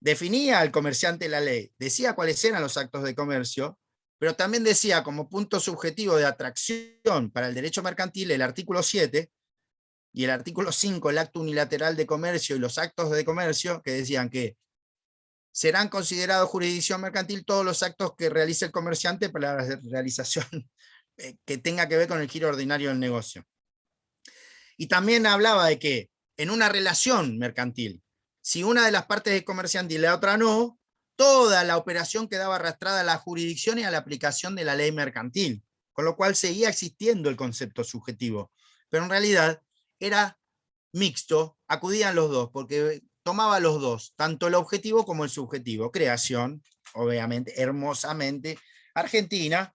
D: definía al comerciante la ley, decía cuáles eran los actos de comercio, pero también decía como punto subjetivo de atracción para el derecho mercantil el artículo 7 y el artículo 5, el acto unilateral de comercio y los actos de comercio, que decían que serán considerados jurisdicción mercantil todos los actos que realice el comerciante para la realización que tenga que ver con el giro ordinario del negocio. Y también hablaba de que en una relación mercantil, si una de las partes es comerciante y la otra no, toda la operación quedaba arrastrada a la jurisdicción y a la aplicación de la ley mercantil, con lo cual seguía existiendo el concepto subjetivo, pero en realidad era mixto, acudían los dos, porque tomaba los dos, tanto el objetivo como el subjetivo. Creación, obviamente, hermosamente argentina,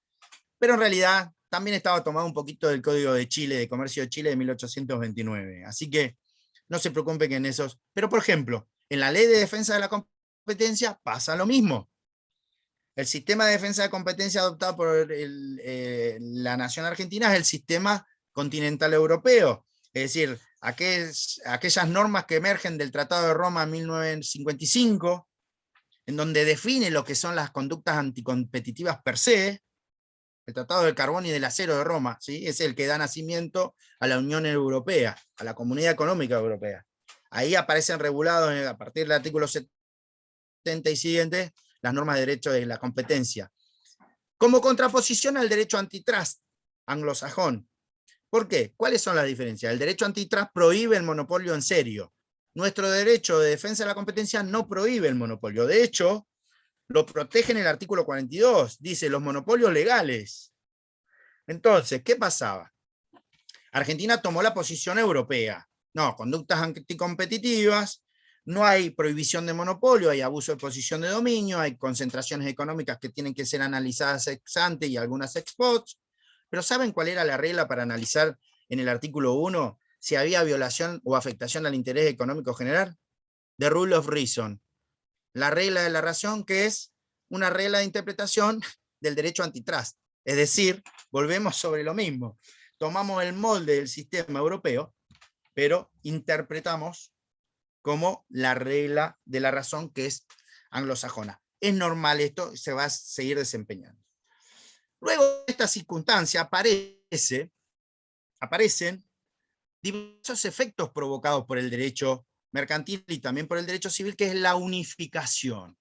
D: pero en realidad también estaba tomado un poquito del Código de Chile, de Comercio de Chile de 1829. Así que no se preocupen que en esos... Pero, por ejemplo, en la Ley de Defensa de la Competencia pasa lo mismo. El sistema de defensa de competencia adoptado por la nación argentina es el sistema continental europeo. Es decir, aquellas normas que emergen del Tratado de Roma en 1955, en donde define lo que son las conductas anticompetitivas per se. El Tratado del Carbón y del Acero de Roma, ¿sí? Es el que da nacimiento a la Unión Europea, a la Comunidad Económica Europea. Ahí aparecen regulados a partir del artículo 70 y siguientes las normas de derecho de la competencia. Como contraposición al derecho antitrust anglosajón. ¿Por qué? ¿Cuáles son las diferencias? El derecho antitrust prohíbe el monopolio en serio. Nuestro derecho de defensa de la competencia no prohíbe el monopolio. De hecho, lo protege en el artículo 42. Dice los monopolios legales. Entonces, ¿qué pasaba? Argentina tomó la posición europea. No, conductas anticompetitivas, no hay prohibición de monopolio, hay abuso de posición de dominio, hay concentraciones económicas que tienen que ser analizadas ex ante y algunas ex post. Pero ¿saben cuál era la regla para analizar en el artículo 1 si había violación o afectación al interés económico general? The rule of reason. La regla de la razón, que es una regla de interpretación del derecho antitrust. Es decir, volvemos sobre lo mismo. Tomamos el molde del sistema europeo, pero interpretamos como la regla de la razón que es anglosajona. Es normal esto, se va a seguir desempeñando. Luego de esta circunstancia aparecen diversos efectos provocados por el derecho mercantil y también por el derecho civil, que es la unificación.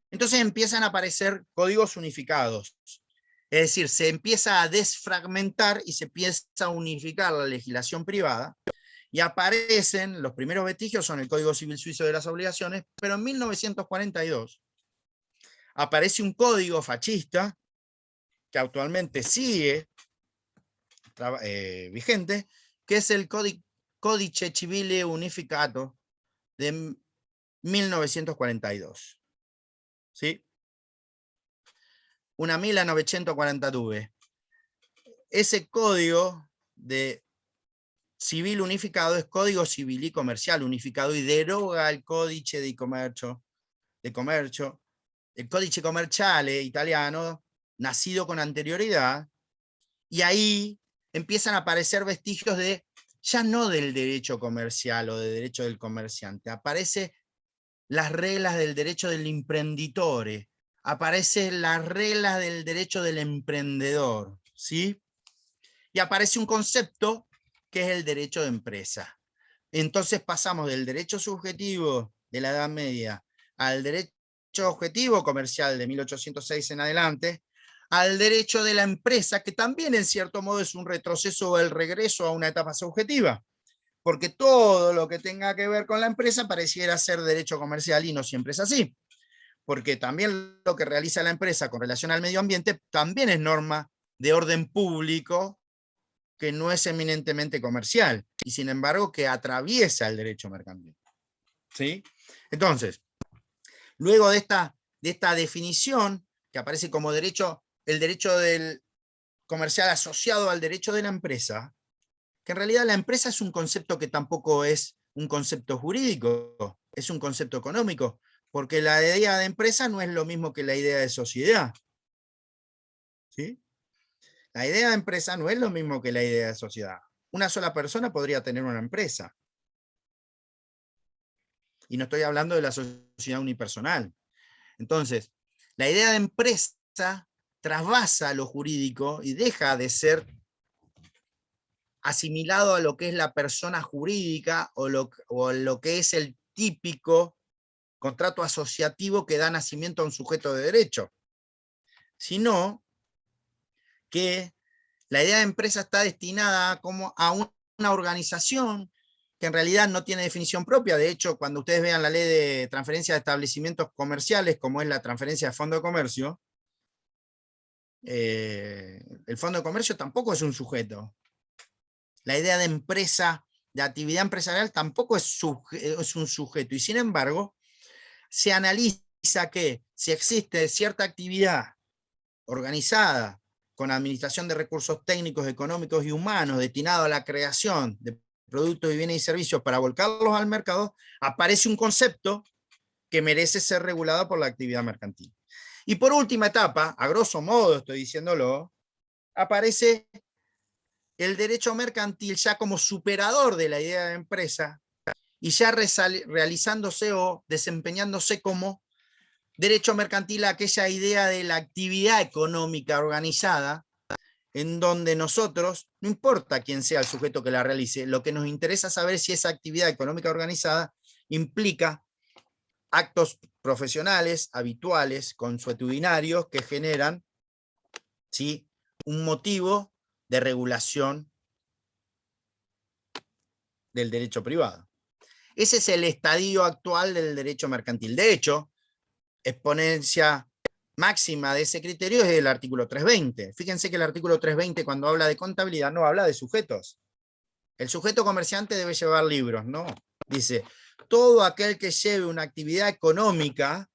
D: Entonces empiezan a aparecer códigos unificados. Es decir, se empieza a desfragmentar y se empieza a unificar la legislación privada, y aparecen, los primeros vestigios son el Código Civil Suizo de las Obligaciones, pero en 1942 aparece un código fascista que actualmente sigue vigente, que es el Codice Civile Unificato de 1942. ¿Sí? Una 1942. Ese código de civil unificado es Código Civil y Comercial unificado y deroga el Codice di Commercio, el Codice Commerciale italiano, nacido con anterioridad, y ahí empiezan a aparecer vestigios de, ya no del derecho comercial o de derecho del comerciante, aparecen las reglas del derecho del imprenditore, aparecen las reglas del derecho del emprendedor, ¿sí? Y aparece un concepto que es el derecho de empresa. Entonces pasamos del derecho subjetivo de la Edad Media al derecho objetivo comercial de 1806 en adelante, al derecho de la empresa, que también en cierto modo es un retroceso o el regreso a una etapa subjetiva, porque todo lo que tenga que ver con la empresa pareciera ser derecho comercial y no siempre es así, porque también lo que realiza la empresa con relación al medio ambiente también es norma de orden público, que no es eminentemente comercial, y sin embargo que atraviesa el derecho mercantil. ¿Sí? Entonces, luego de esta definición, que aparece como derecho, el derecho del comercial asociado al derecho de la empresa, que en realidad la empresa es un concepto que tampoco es un concepto jurídico, es un concepto económico, porque la idea de empresa no es lo mismo que la idea de sociedad. ¿sí? La idea de empresa no es lo mismo que la idea de sociedad. Una sola persona podría tener una empresa. Y no estoy hablando de la sociedad unipersonal. Entonces, la idea de empresa trasvasa lo jurídico y deja de ser asimilado a lo que es la persona jurídica o lo que es el típico contrato asociativo que da nacimiento a un sujeto de derecho, sino que la idea de empresa está destinada como a una organización que en realidad no tiene definición propia. De hecho, cuando ustedes vean la ley de transferencia de establecimientos comerciales, como es la transferencia de fondo de comercio, el fondo de comercio tampoco es un sujeto. La idea de empresa, de actividad empresarial, tampoco es un sujeto. Y sin embargo, se analiza que si existe cierta actividad organizada con administración de recursos técnicos, económicos y humanos destinado a la creación de productos y bienes y servicios para volcarlos al mercado, aparece un concepto que merece ser regulado por la actividad mercantil. Y por última etapa, a grosso modo estoy diciéndolo, aparece el derecho mercantil ya como superador de la idea de empresa y ya realizándose o desempeñándose como derecho mercantil a aquella idea de la actividad económica organizada, en donde nosotros, no importa quién sea el sujeto que la realice, lo que nos interesa es saber si esa actividad económica organizada implica actos profesionales, habituales, consuetudinarios, que generan, ¿sí?, un motivo de regulación del derecho privado. Ese es el estadio actual del derecho mercantil. De hecho, exponencia máxima de ese criterio es el artículo 320. Fíjense que el artículo 320, cuando habla de contabilidad, no habla de sujetos. El sujeto comerciante debe llevar libros, ¿no? Dice, todo aquel que lleve una actividad económica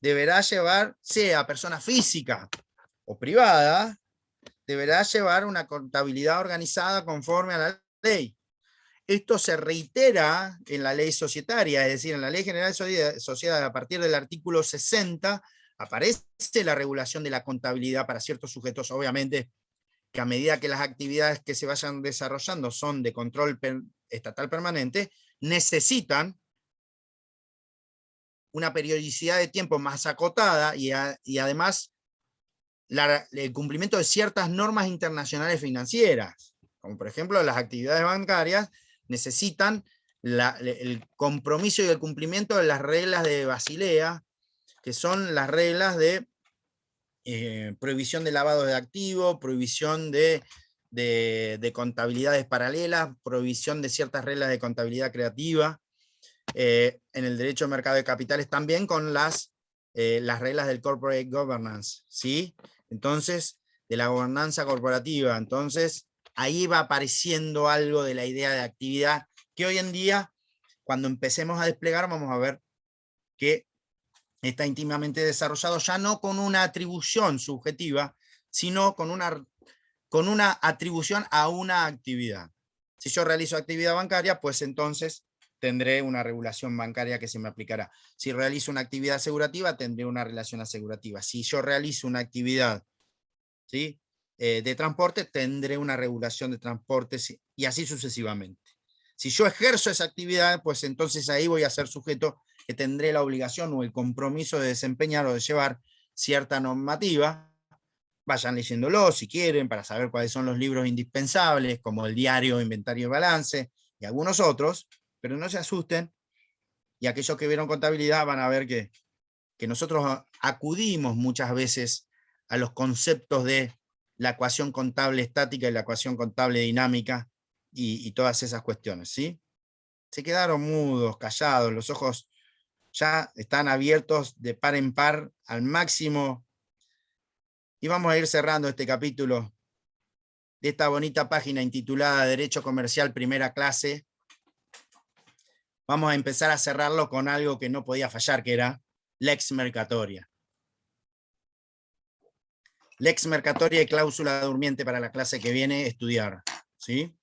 D: deberá llevar, sea persona física o privada, deberá llevar una contabilidad organizada conforme a la ley. Esto se reitera en la ley societaria, es decir, en la Ley General de Sociedades, a partir del artículo 60, aparece la regulación de la contabilidad para ciertos sujetos, obviamente, que a medida que las actividades que se vayan desarrollando son de control estatal permanente, necesitan una periodicidad de tiempo más acotada y además el cumplimiento de ciertas normas internacionales financieras, como por ejemplo las actividades bancarias, necesitan el compromiso y el cumplimiento de las reglas de Basilea, que son las reglas de prohibición de lavado de activos, prohibición de contabilidades paralelas, prohibición de ciertas reglas de contabilidad creativa, en el derecho de mercado de capitales también con las reglas del corporate governance, ¿sí? Entonces, de la gobernanza corporativa. Entonces, ahí va apareciendo algo de la idea de actividad que hoy en día, cuando empecemos a desplegar, vamos a ver que está íntimamente desarrollado, ya no con una atribución subjetiva, sino con una atribución a una actividad. Si yo realizo actividad bancaria, pues entonces tendré una regulación bancaria que se me aplicará. Si realizo una actividad asegurativa, tendré una relación asegurativa. Si yo realizo una actividad, ¿sí?, de transporte, tendré una regulación de transporte, y así sucesivamente. Si yo ejerzo esa actividad, pues entonces ahí voy a ser sujeto que tendré la obligación o el compromiso de desempeñar o de llevar cierta normativa. Vayan leyéndolo si quieren para saber cuáles son los libros indispensables, como el diario, inventario y balance, y algunos otros, pero no se asusten, y aquellos que vieron contabilidad van a ver que nosotros acudimos muchas veces a los conceptos de la ecuación contable estática y la ecuación contable dinámica y todas esas cuestiones, ¿sí? Se quedaron mudos, callados, los ojos ya están abiertos de par en par al máximo, y vamos a ir cerrando este capítulo de esta bonita página intitulada Derecho Comercial Primera Clase. Vamos a empezar a cerrarlo con algo que no podía fallar, que era Lex Mercatoria. Lex Mercatoria y cláusula durmiente para la clase que viene estudiar, ¿sí?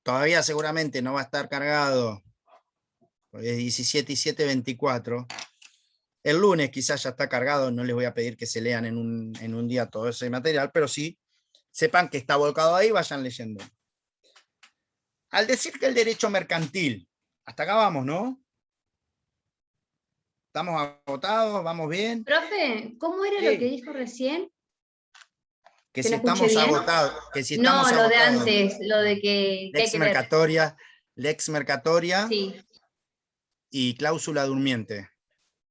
D: Todavía seguramente no va a estar cargado, porque es 17 y 7, 24, El lunes quizás ya está cargado, no les voy a pedir que se lean en un día todo ese material, pero sí sepan que está volcado ahí, vayan leyendo. Al decir que el derecho mercantil, hasta acá vamos, ¿no? ¿Estamos agotados? ¿Vamos bien?
A: Profe, ¿cómo era
D: Sí.
A: lo que dijo recién?
D: Que
A: ¿Que
D: si
A: no escuché
D: estamos
A: bien?
D: agotados. Que si
A: No,
D: estamos
A: lo de
D: agotados.
A: antes, lo de que hay
D: Lex
A: que leer.
D: mercatoria, lex mercatoria
A: Sí,
D: y cláusula durmiente.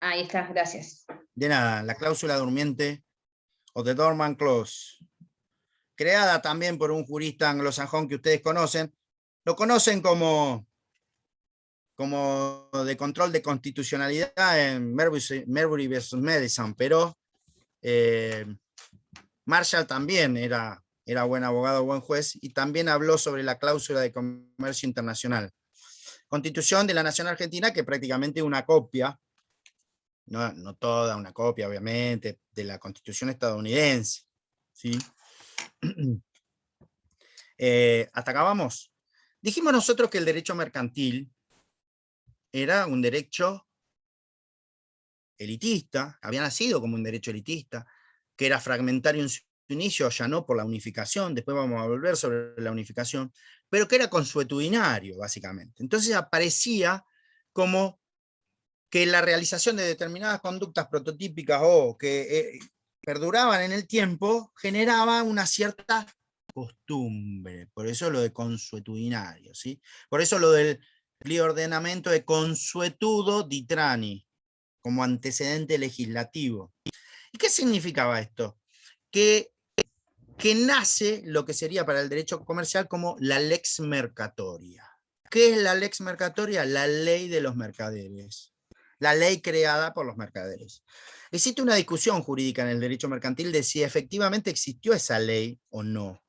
A: ahí está, gracias.
D: De nada, la cláusula durmiente o the dormant clause, creada también por un jurista anglosajón que ustedes conocen, lo conocen como de control de constitucionalidad en Marbury vs. Madison, pero Marshall también era buen abogado, buen juez, y también habló sobre la cláusula de comercio internacional. Constitución de la Nación Argentina, que prácticamente es una copia, no toda una copia, obviamente, de la Constitución estadounidense. ¿Sí? ¿Hasta acá vamos? Dijimos nosotros que el derecho mercantil era un derecho elitista, había nacido como un derecho elitista, que era fragmentario en su inicio, ya no por la unificación, después vamos a volver sobre la unificación, pero que era consuetudinario, básicamente. Entonces aparecía como que la realización de determinadas conductas prototípicas o que perduraban en el tiempo, generaba una cierta costumbre, por eso lo de consuetudinario, ¿sí? Por eso lo del riordenamento de consuetudo ditrani, como antecedente legislativo. ¿Y qué significaba esto? Que nace lo que sería para el derecho comercial como la lex mercatoria. ¿Qué es la lex mercatoria? La ley de los mercaderes. La ley creada por los mercaderes. Existe una discusión jurídica en el derecho mercantil de si efectivamente existió esa ley o no.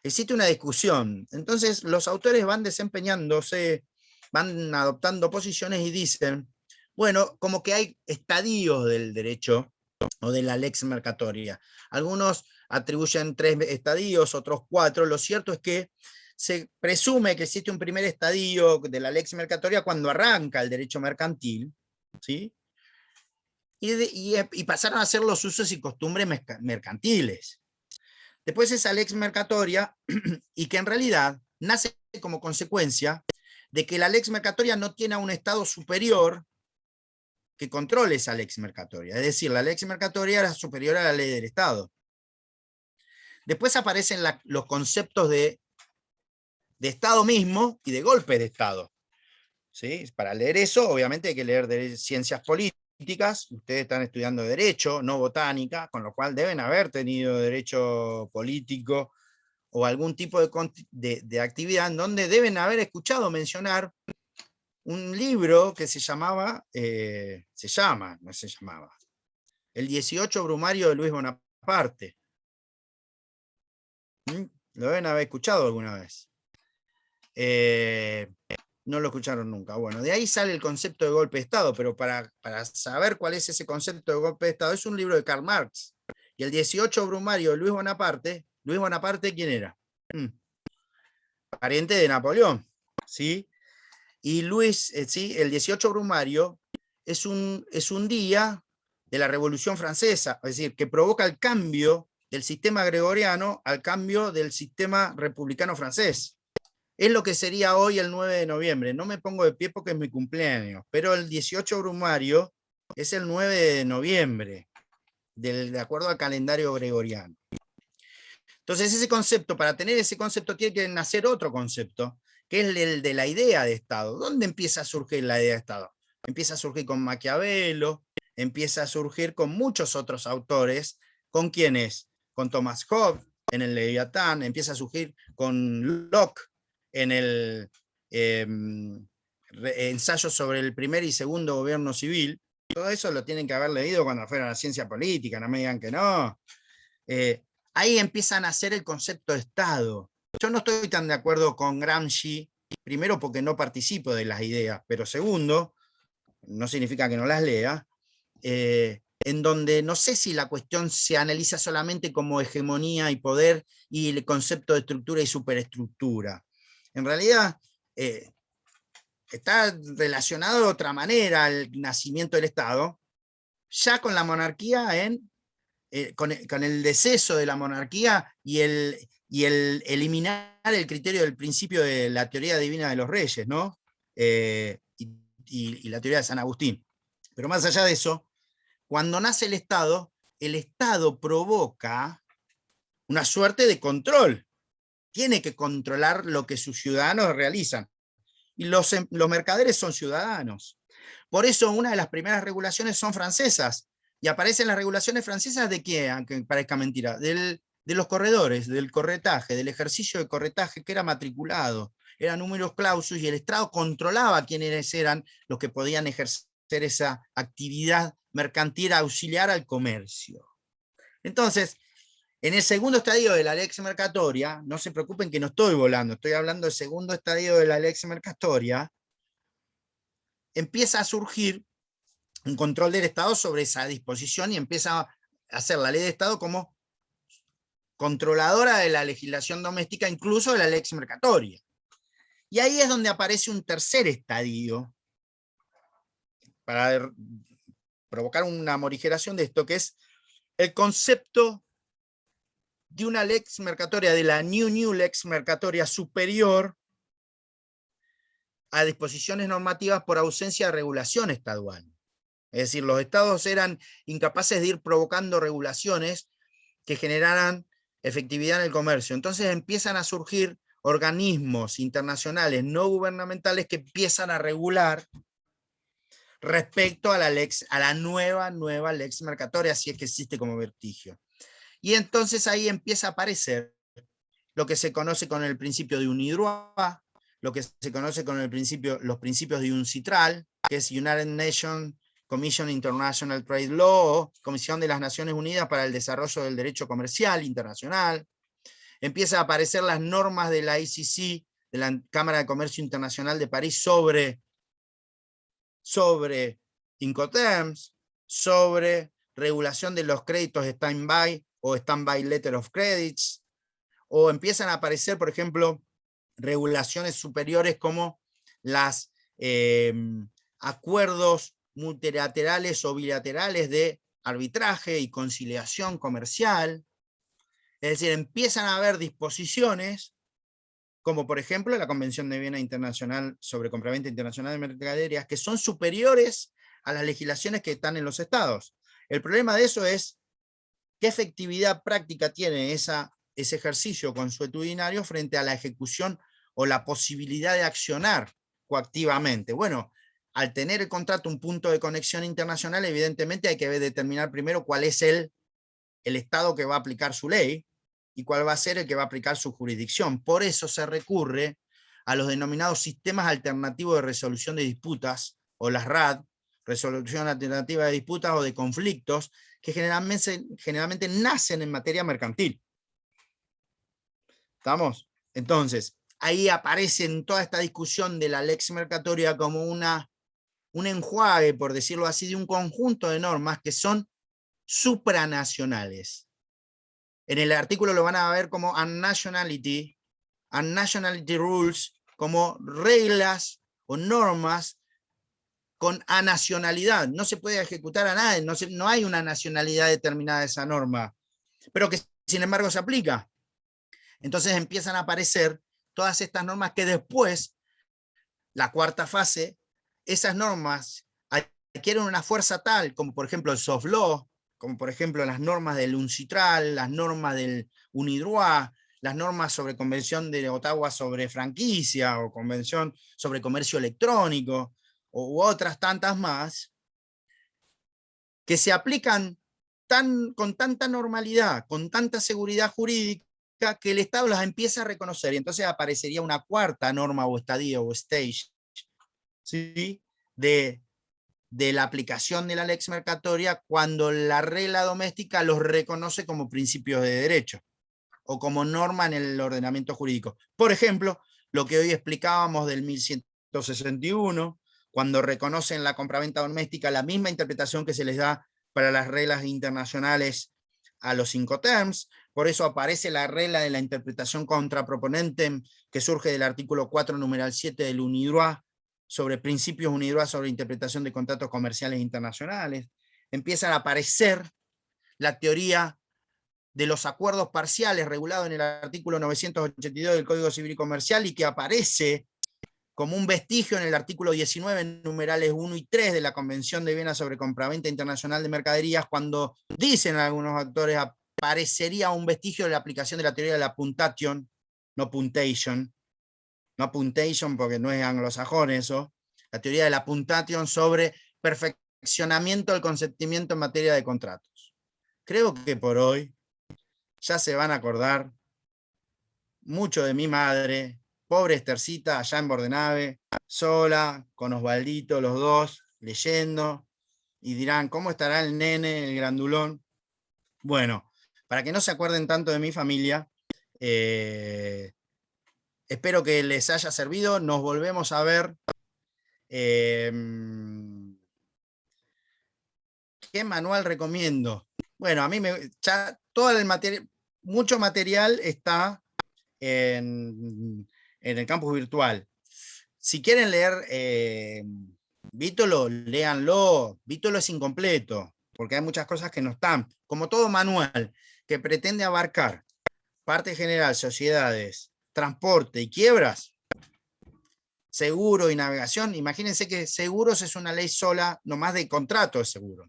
D: Existe una discusión. Entonces los autores van desempeñándose, van adoptando posiciones y dicen, bueno, como que hay estadios del derecho o de la lex mercatoria. Algunos atribuyen 3 estadios, otros 4. Lo cierto es que se presume que existe un primer estadio de la lex mercatoria cuando arranca el derecho mercantil, ¿sí? Y pasaron a ser los usos y costumbres mercantiles. Después esa lex mercatoria, y que en realidad nace como consecuencia de que la lex mercatoria no tiene a un estado superior que controle esa lex mercatoria. Es decir, la lex mercatoria era superior a la ley del Estado. Después aparecen los conceptos de Estado mismo y de golpe de Estado. ¿Sí? Para leer eso, obviamente hay que leer de ciencias políticas. Ustedes están estudiando derecho, no botánica, con lo cual deben haber tenido derecho político o algún tipo de actividad en donde deben haber escuchado mencionar un libro que se llamaba, El 18 Brumario de Luis Bonaparte. ¿Lo deben haber escuchado alguna vez? No lo escucharon nunca. Bueno, de ahí sale el concepto de golpe de Estado, pero para saber cuál es ese concepto de golpe de Estado, es un libro de Karl Marx. Y el 18 Brumario de Luis Bonaparte, ¿quién era? Pariente de Napoleón, ¿sí? Y Luis, ¿sí? El 18 Brumario es un día de la Revolución Francesa, es decir, que provoca el cambio del sistema gregoriano al cambio del sistema republicano francés. Es lo que sería hoy el 9 de noviembre. No me pongo de pie porque es mi cumpleaños, pero el 18 Brumario es el 9 de noviembre, de acuerdo al calendario gregoriano. Entonces ese concepto, para tener ese concepto tiene que nacer otro concepto, que es el de la idea de Estado. ¿Dónde empieza a surgir la idea de Estado? Empieza a surgir con Maquiavelo, empieza a surgir con muchos otros autores. ¿Con quiénes? Con Thomas Hobbes en el Leviatán, empieza a surgir con Locke en el ensayo sobre el primer y segundo gobierno civil. Todo eso lo tienen que haber leído cuando fueron a la ciencia política, no me digan que no. Ahí empieza a nacer el concepto de Estado. Yo no estoy tan de acuerdo con Gramsci, primero porque no participo de las ideas, pero segundo, no significa que no las lea, en donde no sé si la cuestión se analiza solamente como hegemonía y poder y el concepto de estructura y superestructura. En realidad, está relacionado de otra manera al nacimiento del Estado, ya con la monarquía con el deceso de la monarquía y el eliminar el criterio del principio de la teoría divina de los reyes, ¿no? Y la teoría de San Agustín. Pero más allá de eso, cuando nace el Estado provoca una suerte de control. Tiene que controlar lo que sus ciudadanos realizan. Y los mercaderes son ciudadanos. Por eso una de las primeras regulaciones son francesas. Y aparecen las regulaciones francesas ¿de qué? Aunque parezca mentira. De los corredores, del corretaje, del ejercicio de corretaje que era matriculado. Eran números clausus y el Estado controlaba quiénes eran los que podían ejercer esa actividad mercantil auxiliar al comercio. Entonces, en el segundo estadio de la lex mercatoria, no se preocupen que no estoy volando, estoy hablando del segundo estadio de la lex mercatoria, empieza a surgir un control del Estado sobre esa disposición y empieza a hacer la ley de Estado como controladora de la legislación doméstica, incluso de la lex mercatoria. Y ahí es donde aparece un tercer estadio para provocar una morigeración de esto, que es el concepto de una lex mercatoria, de la new lex mercatoria superior a disposiciones normativas por ausencia de regulación estadual. Es decir, los estados eran incapaces de ir provocando regulaciones que generaran efectividad en el comercio. Entonces empiezan a surgir organismos internacionales no gubernamentales que empiezan a regular respecto a la nueva lex mercatoria, si es que existe como vestigio. Y entonces ahí empieza a aparecer lo que se conoce con el principio de UNIDROIT, lo que se conoce con los principios de UNCITRAL, que es United Nations Commission International Trade Law, Comisión de las Naciones Unidas para el Desarrollo del Derecho Comercial Internacional. Empieza a aparecer las normas de la ICC, de la Cámara de Comercio Internacional de París, sobre Incoterms, sobre regulación de los créditos stand-by o stand-by letter of credits, o empiezan a aparecer, por ejemplo, regulaciones superiores como los acuerdos multilaterales o bilaterales de arbitraje y conciliación comercial. Es decir, empiezan a haber disposiciones, como por ejemplo la Convención de Viena Internacional sobre Compraventa Internacional de Mercaderías, que son superiores a las legislaciones que están en los estados. El problema de eso es qué efectividad práctica tiene ese ejercicio consuetudinario frente a la ejecución o la posibilidad de accionar coactivamente. Bueno, al tener el contrato un punto de conexión internacional, evidentemente hay que determinar primero cuál es el estado que va a aplicar su ley y cuál va a ser el que va a aplicar su jurisdicción. Por eso se recurre a los denominados sistemas alternativos de resolución de disputas, o las RAD, resolución alternativa de disputas o de conflictos, que generalmente nacen en materia mercantil. ¿Estamos? Entonces, ahí aparece en toda esta discusión de la lex mercatoria como un enjuague, por decirlo así, de un conjunto de normas que son supranacionales. En el artículo lo van a ver como unnationality rules, como reglas o normas con anacionalidad. No se puede ejecutar a nadie, no hay una nacionalidad determinada de esa norma, pero que sin embargo se aplica. Entonces empiezan a aparecer todas estas normas que después, la cuarta fase, esas normas adquieren una fuerza tal, como por ejemplo el soft law, como por ejemplo las normas del UNCITRAL, las normas del UNIDROIT, las normas sobre Convención de Ottawa sobre franquicia, o Convención sobre comercio electrónico, u otras tantas más, que se aplican con tanta normalidad, con tanta seguridad jurídica, que el Estado las empieza a reconocer, y entonces aparecería una cuarta norma o estadio o stage, ¿sí?, de la aplicación de la lex mercatoria, cuando la regla doméstica los reconoce como principios de derecho o como norma en el ordenamiento jurídico. Por ejemplo, lo que hoy explicábamos del 1161, cuando reconocen la compraventa doméstica, la misma interpretación que se les da para las reglas internacionales a los Incoterms. Por eso aparece la regla de la interpretación contraproponente, que surge del artículo 4, numeral 7 del UNIDROIT, sobre principios UNIDROIT sobre interpretación de contratos comerciales internacionales. empiezan a aparecer la teoría de los acuerdos parciales regulado en el artículo 982 del Código Civil y Comercial y que aparece como un vestigio en el artículo 19, numerales 1 y 3 de la Convención de Viena sobre Compraventa Internacional de Mercaderías, cuando dicen algunos actores aparecería un vestigio de la aplicación de la teoría de la puntation, no puntation porque no es anglosajón eso, la teoría de la puntation sobre perfeccionamiento del consentimiento en materia de contratos. Creo que por hoy ya se van a acordar mucho de mi madre, pobre Estercita, allá en Bordenave, sola, con Osvaldito, los dos, leyendo, y dirán, ¿cómo estará el nene, el grandulón? Bueno, para que no se acuerden tanto de mi familia, espero que les haya servido, nos volvemos a ver. ¿Qué manual recomiendo? Bueno, a mí ya todo el material, mucho material está en el campus virtual. Si quieren leer Vítolo, léanlo. Vítolo es incompleto, porque hay muchas cosas que no están. Como todo manual que pretende abarcar parte general, sociedades, transporte y quiebras, seguro y navegación, imagínense que seguros es una ley sola, nomás de contrato de seguro.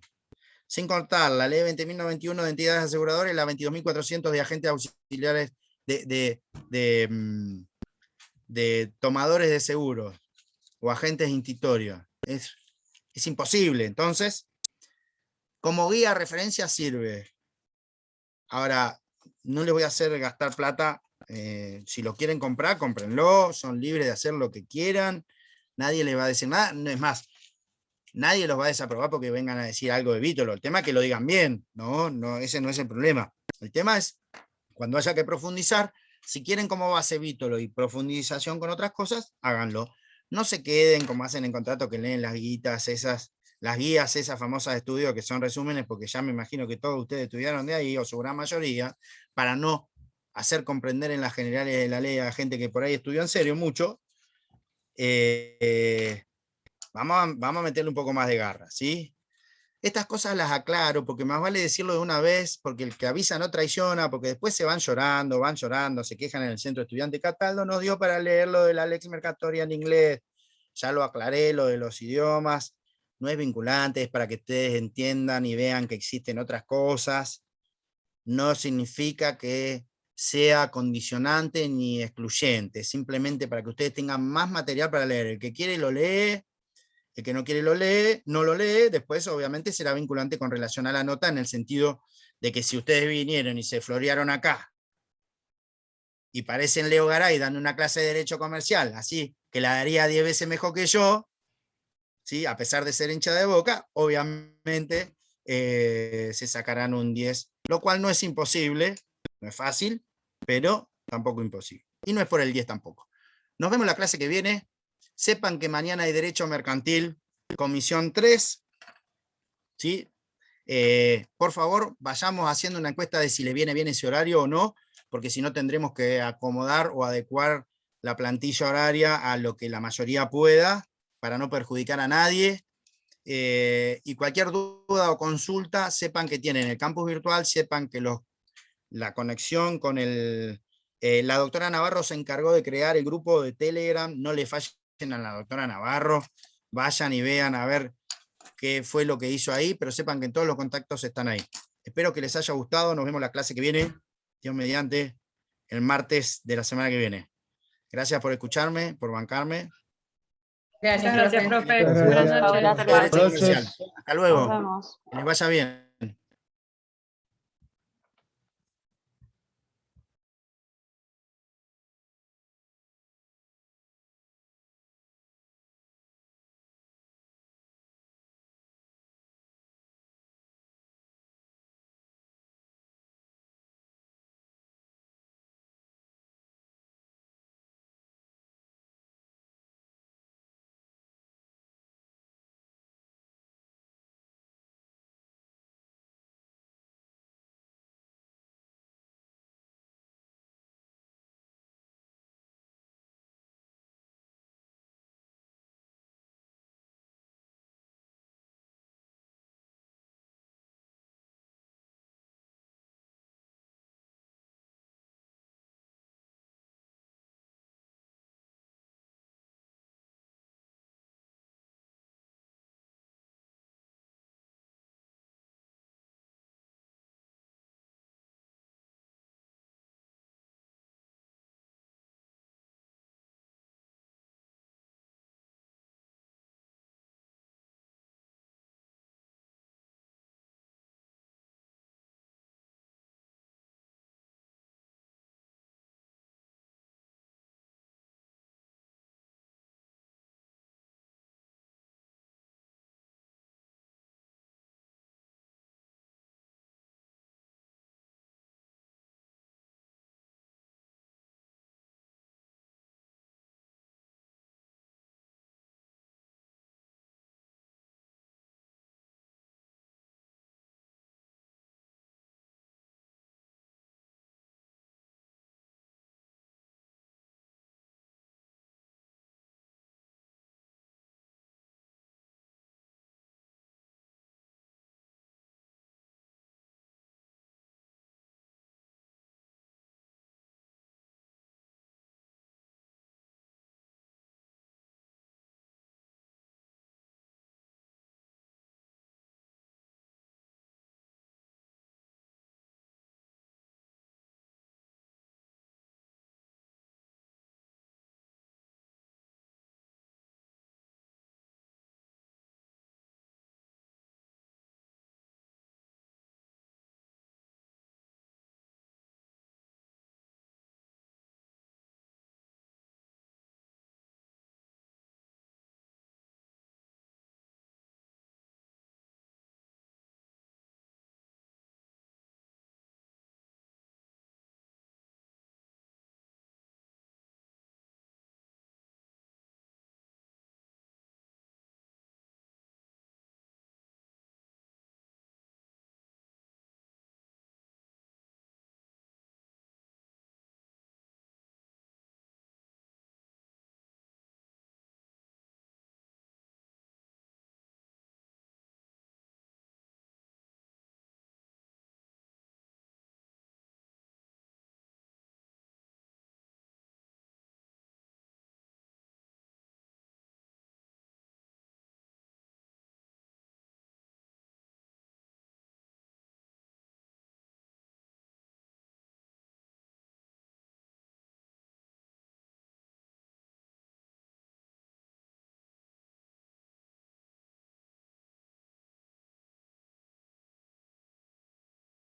D: Sin contar la ley 20.091 de entidades aseguradoras y la 22.400 de agentes auxiliares de tomadores de seguros o agentes institorios. Es imposible. Entonces, como guía referencia sirve. Ahora, no les voy a hacer gastar plata. Si lo quieren comprar, cómprenlo. Son libres de hacer lo que quieran. Nadie les va a decir nada. No es más, nadie los va a desaprobar porque vengan a decir algo de Vítolo. El tema es que lo digan bien. No, ese no es el problema. El tema es, cuando haya que profundizar, si quieren como base Vítolo y profundización con otras cosas, háganlo. No se queden como hacen en contrato que leen las guías esas famosas de estudio que son resúmenes, porque ya me imagino que todos ustedes estudiaron de ahí, o su gran mayoría, para no hacer comprender en las generales de la ley a gente que por ahí estudió en serio mucho. Vamos a meterle un poco más de garra, ¿sí? Estas cosas las aclaro, porque más vale decirlo de una vez, porque el que avisa no traiciona, porque después se van llorando, se quejan en el centro estudiante. Cataldo nos dio para leer lo de la Lex Mercatoria en inglés. Ya lo aclaré, lo de los idiomas. No es vinculante, es para que ustedes entiendan y vean que existen otras cosas. No significa que sea condicionante ni excluyente, simplemente para que ustedes tengan más material para leer. El que quiere lo lee. El que no quiere no lo lee, después obviamente será vinculante con relación a la nota, en el sentido de que si ustedes vinieron y se florearon acá, y parecen Leo Garay dando una clase de Derecho Comercial, así que la daría 10 veces mejor que yo, ¿sí? A pesar de ser hincha de Boca, obviamente se sacarán un 10, lo cual no es imposible, no es fácil, pero tampoco imposible. Y no es por el 10 tampoco. Nos vemos la clase que viene. Sepan que mañana hay Derecho Mercantil, Comisión 3. ¿Sí? Por favor, vayamos haciendo una encuesta de si le viene bien ese horario o no, porque si no tendremos que acomodar o adecuar la plantilla horaria a lo que la mayoría pueda, para no perjudicar a nadie. Y cualquier duda o consulta, sepan que tienen el campus virtual, sepan que la conexión con la doctora Navarro se encargó de crear el grupo de Telegram, no le fallen a la doctora Navarro, vayan y vean a ver qué fue lo que hizo ahí, pero sepan que todos los contactos están ahí. Espero que les haya gustado, nos vemos la clase que viene, Dios mediante, el martes de la semana que viene. Gracias por escucharme, por bancarme.
A: Gracias,
G: Muchas gracias,
A: profe.
G: profe. Buenas noches.
F: Buenas noches.
D: Hasta luego,
E: Nos vemos.
D: que les vaya bien.